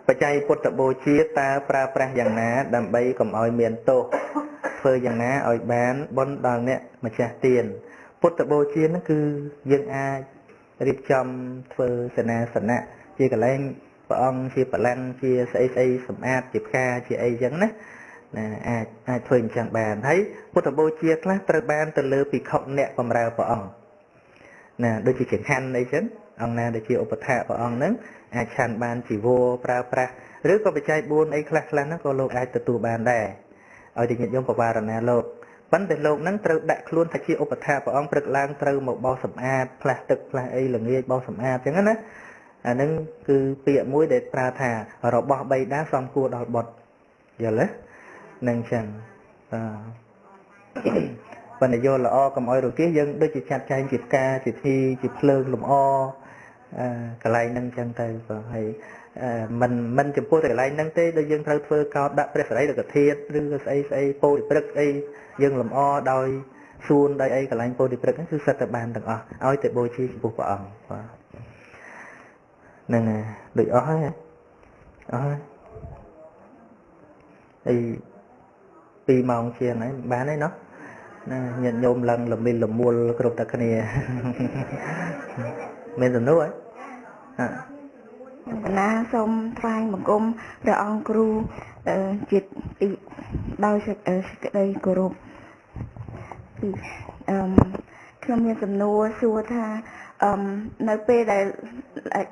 Bạch chay Phật bồ chia ta pra pra dạng ná đầm bay cầm oi miền tô phơi dạng ná oi bán bon đòn nè mà trả tiền. Phật bồ chia nó cứ dân a riệp chom phơi sần nạ chia cả lên vợ ông chia bà lăng chia xây sầm ạt chia kha chia ấy giống nè nè ai thuê chẳng bàn thấy Phật bồ chia class từ ban từ lơ bị khổng nè cầm ra vợ ông nè đôi chỉ chuyển hành đấy chứ ông na để chia ốp thạ vợ ông nứng ai chăn ban chỉ vô pra pra rứa có bị chạy buôn ấy class nó có lô ai từ tù bàn đẻ ở thì nhận giống của bà nè lô vấn đề lô nứng từ đại luôn thay chia ốp thạ vợ ông bực lang từ một bao sầm a plastic là ấy là nghe bao sầm a chẳng á nứng cứ bịa mũi để pra thà rồi bỏ bay đá xong cua đòi bọt giờ lấy nâng chẳng vấn đề vô là o cầm oi rồi kia dân đôi chỉ chặt chay chịp ca chịp thi chịp lương lùm o cái này nâng chân tay và hay mình chụp po cái này nâng tê đôi dân thâu phơ cao đã phải đấy được cái thiệt đưa cái po thì bật ấy dân lùm o đôi xuân đây ấy cái này po thì bật cái thứ sạch tại bàn đằng oi tại bôi chi buộc vào nè nè được oi thì pi mong chia này bán đấy nó nhận nhôm lần là mình làm mua cái đồ cái này mình làm nấu ấy na xong thay một công rồi ông cru chít đau sực đây cru không như sầm nua xua tha nơi pe đại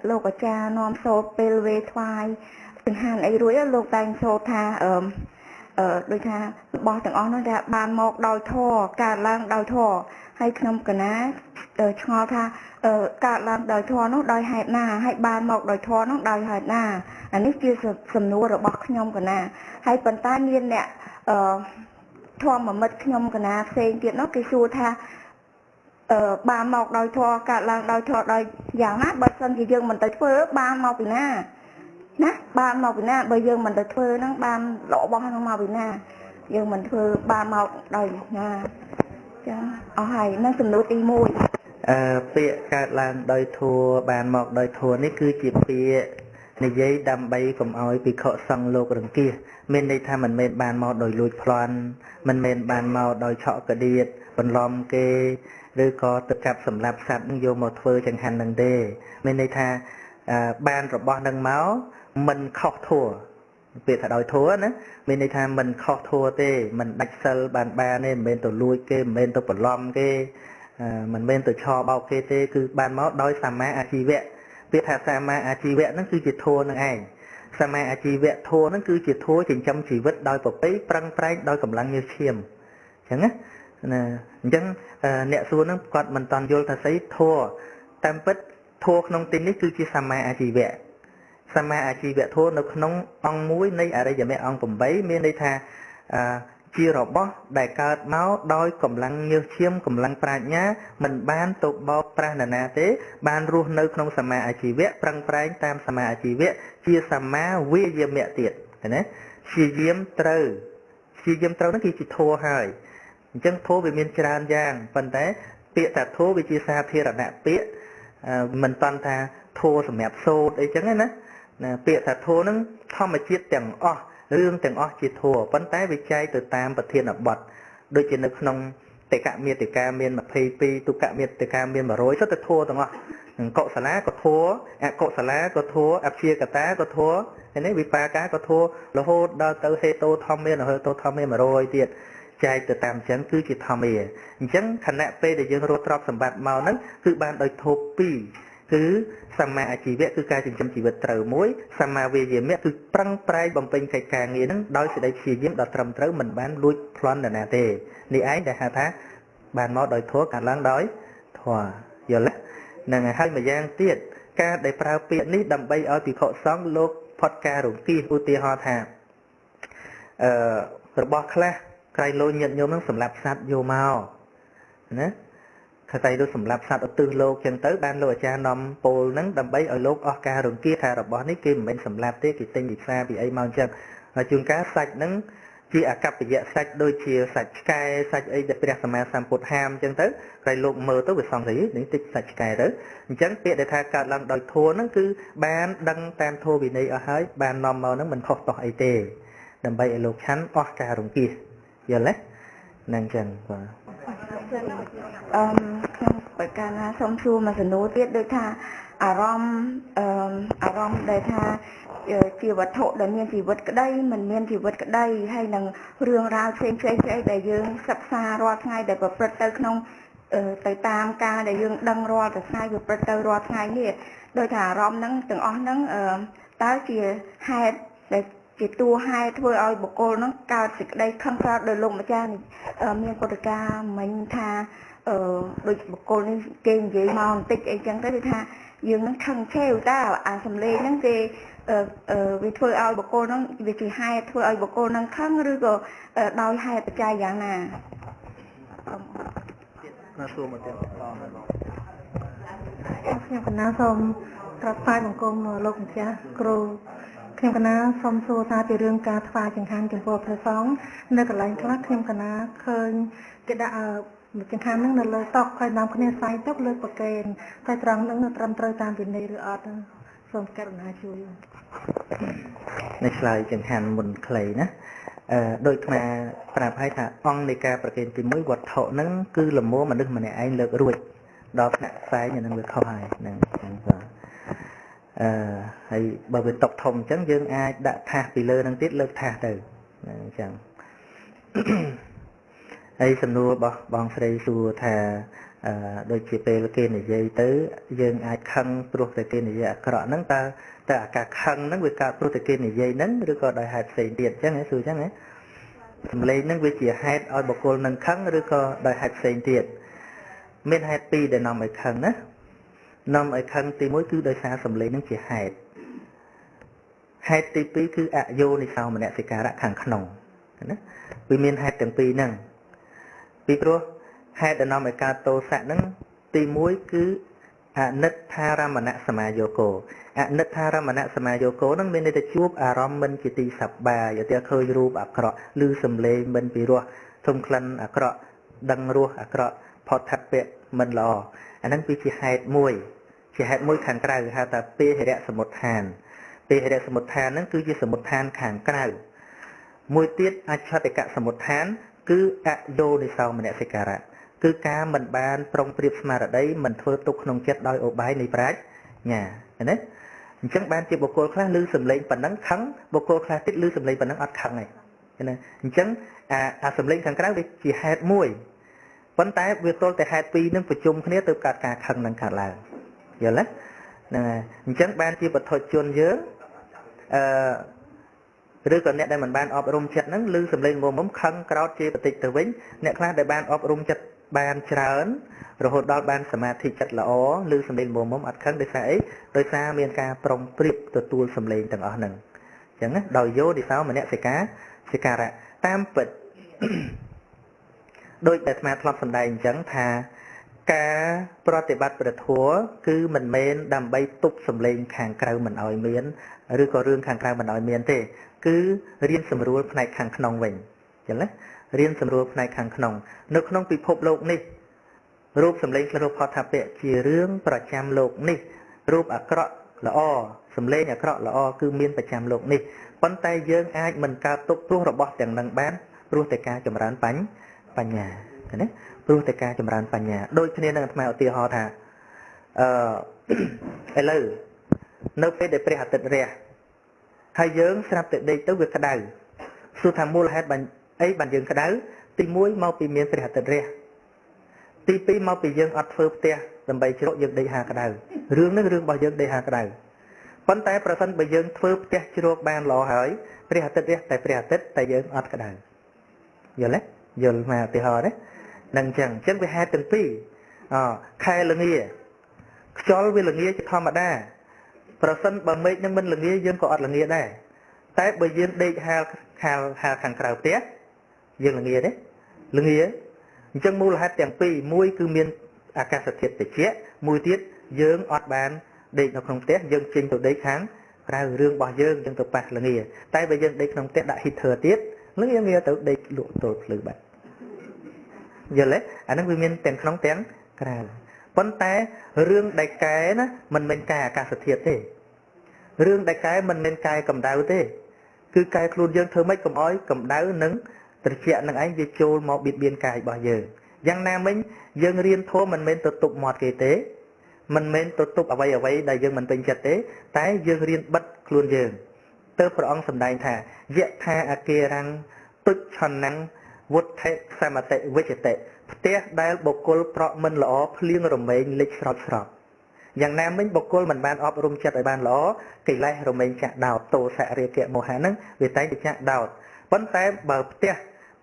lô cả cha nom so pe về thoai từng hàng ấy rồi lô tay so tha đôi tha bỏ từng on nó ra bàn một đòi thò cả lang đòi thò hay không cả ná cho tha cả lang đòi thò nó đòi hạt na hay bàn một đòi thò nó đòi hạt na anh ấy kia sầm nua rồi bọc nhom cả na hay phần tai nhiên nè thò mà mất nhom cả na xem chuyện nó cái xua tha bàn một đòi thò cả lang đòi thò đòi dạng nát bớt sân thì dương mình tới phơi bàn một thì na nè ban màu na bây giờ mình được thuê nó ban lỗ bó nó màu na giờ mình thuê ban màu đầy nha ở hay nó sừng đôi ti môi bịa cả làng đời thua bàn mọc đời thua ní cứ chỉ bịa និយាយដើម្បីកុំឲ្យពិខុសង្ឃលោករង្គៀសមានន័យថាមិនមែនបានមកដោយលួចប្លន់មិនមែនបានមកដោយឆក់កដៀតបន្លំគេឬក៏ទៅចាប់សម្លាប់សត្វនឹងយកមកធ្វើចង្ហាន់នឹងទេមានន័យថាបានរបស់នឹងមកមិនខុសធัวពាក្យថាដោយធัวណាមានន័យថាមិនខុសធัวទេមិនដាច់សិលបានទេមិនមែនទៅលួចគេមិនមែនទៅបន្លំគេមិនមែនទៅឆោបោកគេទេគឺបានមកដោយសម្មាអាជីវៈពាក្យថាសម្មាអាជីវៈហ្នឹងគឺជាធัวនឹងឯងសម្មាអាជីវៈធัวហ្នឹងគឺជាធัวចិញ្ចឹមជីវិតដោយប្រពៃប្រឹងប្រែងដោយកម្លាំងញើសឈាមអញ្ចឹងណាអញ្ចឹងអ្នកសួរហ្នឹងគាត់មិនតាន់យល់ថាស្អីធัวតាមពិតធัวក្នុងទីនេះគឺជាសម្មាអាជីវៈសម្មាអាជីវៈធัวនៅក្នុងអង្គមួយនៃអរិយមគ្គអង្គ8មានន័យថាជារបស់ដែលកើតមកដោយកម្លាំងញើសឈាមកម្លាំងប្រាជ្ញាមិនបានទៅបោកប្រាស់នរណាទេបានរស់នៅក្នុងសម្មាអាជីវៈប្រឹងប្រែងតាមសម្មាអាជីវៈជាសម្មាវាយាមៈទៀតឃើញទេព្យាយាមត្រូវហ្នឹងគឺជាធัวហើយអញ្ចឹងធัวវាមានច្រើនយ៉ាងប៉ុន្តែពាក្យថាធัวវាជាសាធារណៈពាក្យមិនតាន់ថាធัวសម្រាប់សូត្រអីចឹងណាពាក្យថាធัวហ្នឹងធម្មជាតិទាំងអស់រឿងទាំងអស់ជាធัวប៉ុន្តែវាចែកទៅតាមប្រធានបទដូចជានៅក្នុងតិកមេតិកាមាន22ទុកមេតិកាមាន100សុទ្ធតែធัวទាំងអស់កុសលាក៏ធัวអកុសលាក៏ធัวអព្យាកតាក៏ធัวហើយនេះវិបាកាក៏ធัวរហូតដល់ទៅហេតុធម្មមានរហូតទៅធម្មមាន100ទៀតចែកទៅតាមចឹងគឺជាធម្មយាអញ្ចឹងខណៈពេលដែលយើងរត់ទ្រព្យសម្បត្តិមកហ្នឹងគឺបានដោយធូប2គឺសម្មាអាជីវៈគឺការចិញ្ចឹមជីវិតត្រូវមួយសម្មាវាយាមៈគឺប្រឹងប្រែងបំពេញកិច្ចការងារហ្នឹងដោយសេចក្តីព្យាយាមដ៏ត្រឹមត្រូវមិនបានលួចប្លន់នរណាទេនេះឯងដែលហៅថាបានមកដោយធម៌កើតឡើងដោយធម៌យល់ទេហ្នឹងហើយម្យ៉ាងទៀតការដែលប្រើពាក្យនេះដើម្បីឲ្យភិក្ខុសង្ឃលោកផុតការរង្គៀសឧទាហរណ៍ថារបស់ខ្លះក្រៃលោញាតិញោមហ្នឹងសម្រាប់សត្វយកមកណាថាតែលោកសម្រាប់សត្វឧទ្ទិសលោកចឹងទៅបានលោកអាចារ្យនាំពោលហ្នឹងដើម្បីឲ្យលោកអស់ការរង្គៀសថារបស់នេះគេមិនមែនសម្រាប់ទេគេទិញពីផ្សារពីអីមកអញ្ចឹងហើយជួនកាលសាច់ហ្នឹងជាអកប្បយៈសាច់ដូចជាសាច់ឆ្កែសាច់អីដែលព្រះសម្មាសម្ពុទ្ធហាមអញ្ចឹងទៅក្រៃលោកមើលទៅវាសង្ស័យនេះតិចសាច់ឆ្កែទៅអញ្ចឹងពាក្យដែលថាកើតឡើងដោយធัวហ្នឹងគឺបានដឹងតាមធัวវិន័យអស់ហើយបាននាំមកហ្នឹងមិនខុសតោះអីទេដើម្បីឲ្យលោកឆាន់អស់ការរង្គៀសយល់ទេហ្នឹងអញ្ចឹងបាទខ្ញុំបកការណាសូមសួរមួយសំណួរទៀតដូចថាអារម្មណ៍ដែលថាជាវត្ថុដែលមានជីវិតក្តីមិនមានជីវិតក្តីហើយនឹងរឿងរ៉ាវផ្សេងដែលយើងសិក្សារាល់ថ្ងៃដែលប្រព្រឹត្តទៅក្នុងទៅតាមការដែលយើងដឹងរាល់ថ្ងៃប្រព្រឹត្តទៅរាល់ថ្ងៃនេះដោយថាអារម្មណ៍ហ្នឹងទាំងអស់ហ្នឹងតើជាហេតុដែលជាតួហេតុធ្វើឲ្យបុគ្គលហ្នឹងកើតសេចក្តីខឹងក្រោធដោយលោកម្ចាស់មានពុទ្ធកាមិញថាដូចបុគ្គលនេះគេនិយាយមកបន្តិចអីចឹងទៅគឺថាយើងនឹងខឹងឆេវតើអាសំឡេងហ្នឹងគេវាធ្វើឲ្យបុគ្គលហ្នឹងវាជាហេតុធ្វើឲ្យបុគ្គលហ្នឹងខឹងឬក៏ដោយហេតុបច្ច័យយ៉ាងណាណាសួរមកទៀតខ្ញុំកណាសូមក្រាបថ្វាយបង្គំលោកម្ចាស់គ្រូខ្ញុំកណាសូមសួរថាពីរឿងការថ្វាយចង្ហាន់ចំពោះព្រះសង្ឃនៅកន្លែងខ្លះខ្ញុំកណាឃើញគេដាក់ចង្ហាន់ហ្នឹងនៅលើតុហើយនាំគ្នាសាយទុកលើប្រកេនតែត្រង់ហ្នឹងត្រឹមត្រូវតាមវិន័យឬអត់សូមករុណាជួយនៅឆ្លើយចង្ហាន់មុនខ្លីណាដោយអាត្មាប្រាប់ឲ្យថាអង្គនៃការប្រកេនទី1វត្ថុហ្នឹងគឺលមមនុស្សម្នាក់ឯងលើករួចដល់ថ្នាក់ផ្សែងអានឹងវាខុសហើយហ្នឹងហ្នឹងបាទហើយបើវាຕົកធំអញ្ចឹងយើងអាចដាក់ថាសពីលើនឹងទៀតលើកថាសទៅអញ្ចឹងហើយសំណួររបស់បងស្រីសួរថាដូចជាពេលគេនិយាយទៅយើងអាចខឹងព្រោះតែគេនិយាយអាក្រក់ហ្នឹងតើអាការខឹងហ្នឹងវាកើតព្រោះតែគេនិយាយហ្នឹងឬក៏ដោយហេតុផ្សេងទៀតអញ្ចឹងហ៎សួរអញ្ចឹងហ៎សម្លេងហ្នឹងវាជាហេតុឲ្យបុគ្គលនឹងខឹងឬក៏ដោយហេតុផ្សេងទៀតមានហេតុពីរដែលនាំឲ្យខឹងណានាំឲ្យខឹងទី1គឺដោយសារសម្លេងហ្នឹងជាហេតុហេតុទី2គឺអយោនិសោមនសិការៈខាងក្នុងណាវាមានហេតុទាំងពីរហ្នឹងពីព្រោះហេតុដែលនាំឲ្យកើតទោសៈហ្នឹងទី1គឺអនិច្ចារមណសមាយោគោអនិច្ចារមណសមាយោគោហ្នឹងមានន័យថាជួបអារម្មណ៍មិនជាទីសប្បាយយល់ឃើញរូបអាក្រក់ឬសំឡេងមិនពីរោះធំក្លិនអាក្រក់ដឹងរសអាក្រក់ផុតថពៈមិនល្អអាហ្នឹងគឺជាហេតុមួយជាហេតុមួយខាងក្រៅហៅថាពេហិរៈសមុដ្ឋាន ពីហេរៈសមុទ្ឋានហ្នឹងគឺជាសមុទ្ឋានខាងក្រៅមួយទៀតអច្ឆតិកៈសមុទ្ឋានគឺអយោនិសោមនសិការៈគឺការមិនបានប្រុងប្រៀបស្មារតីមិនធ្វើទុកក្នុងចិត្តដោយឧបាយនៃប្រាជ្ញាណាអញ្ចឹងបានជាបុគ្គលខ្លះឮសំឡេងប៉ុណ្ណឹងខឹងបុគ្គលខ្លះទៀតឮសំឡេងប៉ុណ្ណឹងអត់ខឹងទេណាអញ្ចឹងអាសំឡេងខាងក្រៅវាជាហេតុមួយប៉ុន្តែវាទល់តែហេតុពីរនឹងប្រជុំគ្នាទៅកើតការខឹងនឹងកើតឡើងយល់ទេហ្នឹងហើយអញ្ចឹងបានជាបុថុជនយើងឬក៏អ្នកដែលមិនបានអប់រំចិត្តហ្នឹងឮសំឡេងមុំខឹងក្រោតជាបន្តិចទៅវិញអ្នកខ្លះដែលបានអប់រំចិត្តបានច្រើនរហូតដល់បានសមាធិចិត្តល្អឬសំឡេងមុំអត់ខឹងដោយសារអីដោយសារមានការប្រុងប្រៀបទទួលសំឡេងទាំងអស់ហ្នឹងអញ្ចឹងណាដោយយោនិសោមនសិការៈតាមពិតដោយតែអាត្មាធ្លាប់សម្ដែងអញ្ចឹងថាការប្រតិបត្តិព្រះធម៌គឺមិនមែនដើម្បីទប់សំឡេងខាងក្រៅមិនឲ្យមានឬក៏រឿងខាងក្រៅមិនឲ្យមានទេគឺរៀនសម្រួលផ្នែកខាងក្នុងវិញអញ្ចឹងណារៀនសម្រួលផ្នែកខាងក្នុងនៅក្នុងពិភពលោកនេះរូបសម្លេងក្នុងផតថាពៈជារឿងប្រចាំលោកនេះរូបអាក្រក់ល្អសម្លេងអាក្រក់ល្អគឺមានប្រចាំលោកនេះប៉ុន្តែយើងអាចមិនកើតទុកទោសរបស់ទាំងនឹងបានព្រោះតែការចម្រើនបញ្ញាណាព្រោះតែការចម្រើនបញ្ញាដូចគ្នានឹងអាត្មាឧទាហរណ៍ថាឥឡូវនៅពេលដែលព្រះអាទិត្យរះហើយយើងស្រាប់តែដេកទៅវាក្តៅសួរថាមូលហេតុអីបានយើងក្តៅទី1មកពីមានព្រះអាទិត្យរះទី2មកពីយើងអត់ធ្វើផ្ទះដើម្បីជ្រកយើងដេកហាក្តៅរឿងនេះរឿងរបស់យើងដេកហាក្តៅប៉ុន្តែប្រសិនបើយើងធ្វើផ្ទះជ្រកបានល្អហើយព្រះអាទិត្យរះតែព្រះអាទិត្យតែយើងអត់ក្តៅយល់ទេយល់មកឧទាហរណ៍ទេនឹងអញ្ចឹងវាហេតុទាំងពីរខែល្ងាខ្យល់វាល្ងាជាធម្មតាប្រសិនបើមេឃនឹងមិនល្ងាយើងក៏អត់ល្ងាដែរតែបើយើងដេកហាលខាងក្រៅផ្ទះយើងល្ងាទេល្ងាអញ្ចឹងមូលហេតុទាំងពីរមួយគឺមានអាកាសធាតុត្រជាក់មួយទៀតយើងអត់បានដេកនៅក្នុងផ្ទះយើងចេញទៅដេកខាងក្រៅរឿងរបស់យើងចឹងទៅប៉ះល្ងាតែបើយើងដេកក្នុងផ្ទះដាក់ heater ទៀតល្ងាទៅដេកលក់ទល់ភ្លឺបាត់យល់ទេអាហ្នឹងវាមានទាំងក្នុងទាំងក្រៅប៉ុន្តែរឿងដែលកែណាមិនមែនកាយអាកាសធាតុទេរឿងដែលកែមិនមែនកាយកម្ដៅទេគឺកាយខ្លួនយើងធ្វើម៉េចកុំឲ្យកម្ដៅនឹងត្រជាក់នឹងឯងវាចូលមកបៀតបៀនកាយរបស់យើងយ៉ាងណាមិញយើងរៀនធម៌មិនមែនទៅទប់មាត់គេទេមិនមែនទៅទប់អ្វីដែលយើងមិនពេញចិត្តទេតែយើងរៀនបិទខ្លួនយើងទៅព្រះអង្គសម្ដែងថាយៈថាអគារੰទុច្ឆណੰវុទ្ធិសមតិវិជ្ជតិផ្ទះដែលបុគ្គលប្រក់មិនល្អភ្លៀងរមែងលិចស្រោចស្រពយ៉ាងណាមិញបុគ្គលមិនបានអប់រំចិត្តឲ្យបានល្អកិលេសរមែងចាក់ដោតទោសៈរាគៈមោហៈហ្នឹងវាតែងតែចាក់ដោតប៉ុន្តែបើផ្ទះ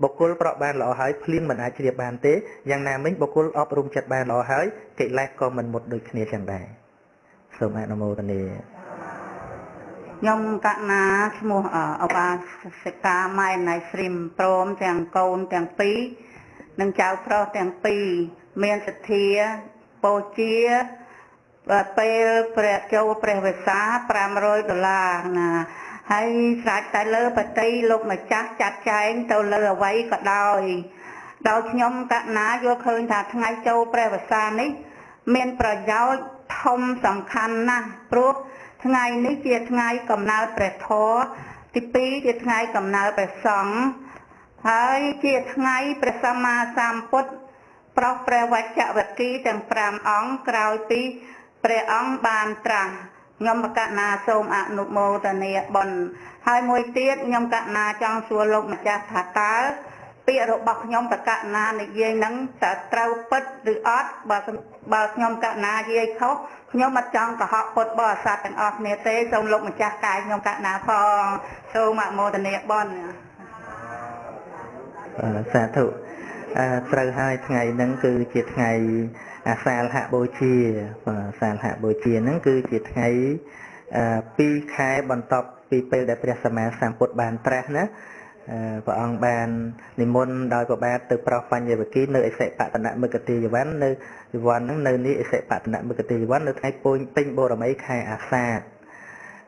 បុគ្គលប្រក់បានល្អហើយភ្លៀងមិនអាចជ្រាបបានទេយ៉ាងណាមិញបុគ្គលអប់រំចិត្តបានល្អហើយកិលេសក៏មិនមុតដូចគ្នាចឹងដែរសូមអនុមោទនាខ្ញុំកណាឈ្មោះអបាសិកាម៉ែណៃស្រីមព្រមទាំងកូនទាំងពីរនិងចៅប្រុសទាំងពីរមានសទ្ធាពោជាពេលព្រះចូលព្រះវិសា$500ណាហើយស្រេចតែលើបតីលោកម្ចាស់ចាត់ចែងទៅលើអ្វីក៏ដោយខ្ញុំកណាយល់ឃើញថាថ្ងៃចូលព្រះវិសានេះមានប្រយោជន៍ធំសំខាន់ណាស់ព្រោះថ្ងៃនេះជាថ្ងៃកំណើតព្រះធម៌ទី2ជាថ្ងៃកំណើតព្រះសង្ឃហើយជាថ្ងៃព្រះសម្មាសម្ពុទ្ធប្រោសព្រះវច្ចវគិទាំង5អង្គក្រោយពីព្រះអង្គបានត្រាស់ខ្ញុំកណាសូមអនុមោទនាបុណ្យហើយមួយទៀតខ្ញុំកណាចង់សួរលោកម្ចាស់ថាតើពាក្យរបស់ខ្ញុំតកណានិយាយនឹងតើត្រូវពិតឬអត់បើខ្ញុំកណានិយាយខុសខ្ញុំអត់ចង់កុហកពុទ្ធបរិស័ទទាំងអស់គ្នាទេសូមលោកម្ចាស់កាយខ្ញុំកណាផងសូមអនុមោទនាបុណ្យសាធុត្រូវហើយថ្ងៃហ្នឹងគឺជាថ្ងៃអាសាលហបូជាសាលហបូជាហ្នឹងគឺជាថ្ងៃ2ខែបន្ទាប់ពីពេលដែលព្រះសម្មាសម្ពុទ្ធបានត្រាស់ណាព្រះអង្គបាននិមន្តដោយព្រះបាទទៅប្រោសបញ្ញវគិនៅអិសិបតនមគតិយវ័ននៅយវ័នហ្នឹងនៅនេះអិសិបតនមគតិយវ័ននៅថ្ងៃពេញបូរមីខែអាសាឍ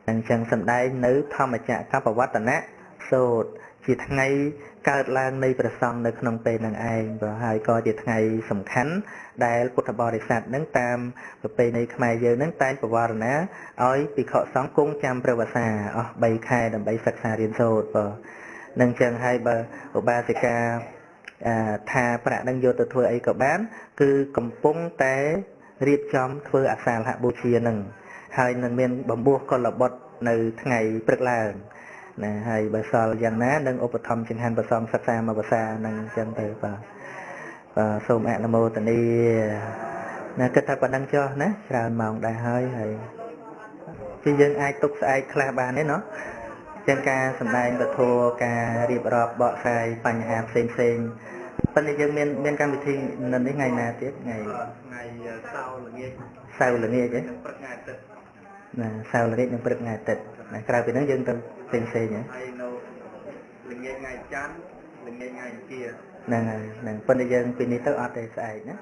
អញ្ចឹងសម្ដែងនៅធម្មចក្រកបវត្តនៈសូត្រ ជាថ្ងៃកើតឡើងនៃព្រះសង្ឃនៅក្នុងពេលនឹងឯងបើហើយក៏ជាថ្ងៃសំខាន់ដែលពុទ្ធបរិស័ទនឹងតាមប្រពៃណីខ្មែរយើងនឹងតែងប្រវត្តិណាឲ្យភិក្ខុសង្ឃគង់ចាំព្រះវស្សាអស់3ខែដើម្បីសិក្សារៀនសូត្របើនឹងចឹងហើយបើឧបាសិកាថាប្រាក់នឹងយកទៅធ្វើអីក៏បានគឺកំពុងតែរៀបចំធ្វើអសាលហបូជានឹងហើយនឹងមានបំពោះកុលបុត្រនៅថ្ងៃព្រឹកឡើងណាហើយបើសល់យ៉ាងណានឹងឧបត្ថម្ភចង្ហាន់ប្រសំសិក្សាមកភាសានឹងអញ្ចឹងទៅបាទសូមអនុមោទនាណាគិតថាប៉ុណ្ណឹងចុះណាច្រើនម៉ោងដែរហើយជាយើងអាចទុកស្អែកខ្លះបានទេណោះចឹងការសម្ដែងពធការរៀបរាប់បកស្រាយបញ្ហាផ្សេងប៉ុន្តែយើងមានកម្មវិធីនៅនេះថ្ងៃណាទៀតថ្ងៃសៅរ៍ល្ងាចសៅរ៍ល្ងាចទេព្រឹកថ្ងៃអាទិត្យណាសៅរ៍ល្ងាចនិងព្រឹកថ្ងៃអាទិត្យណាក្រៅពីហ្នឹងយើងទៅផ្សេងហើយនៅល្ងាចថ្ងៃច័ន្ទល្ងាចថ្ងៃអង្គារហ្នឹងហើយហ្នឹងប៉ុន្តែយើងពីនេះទៅអត់ទេស្អែកណា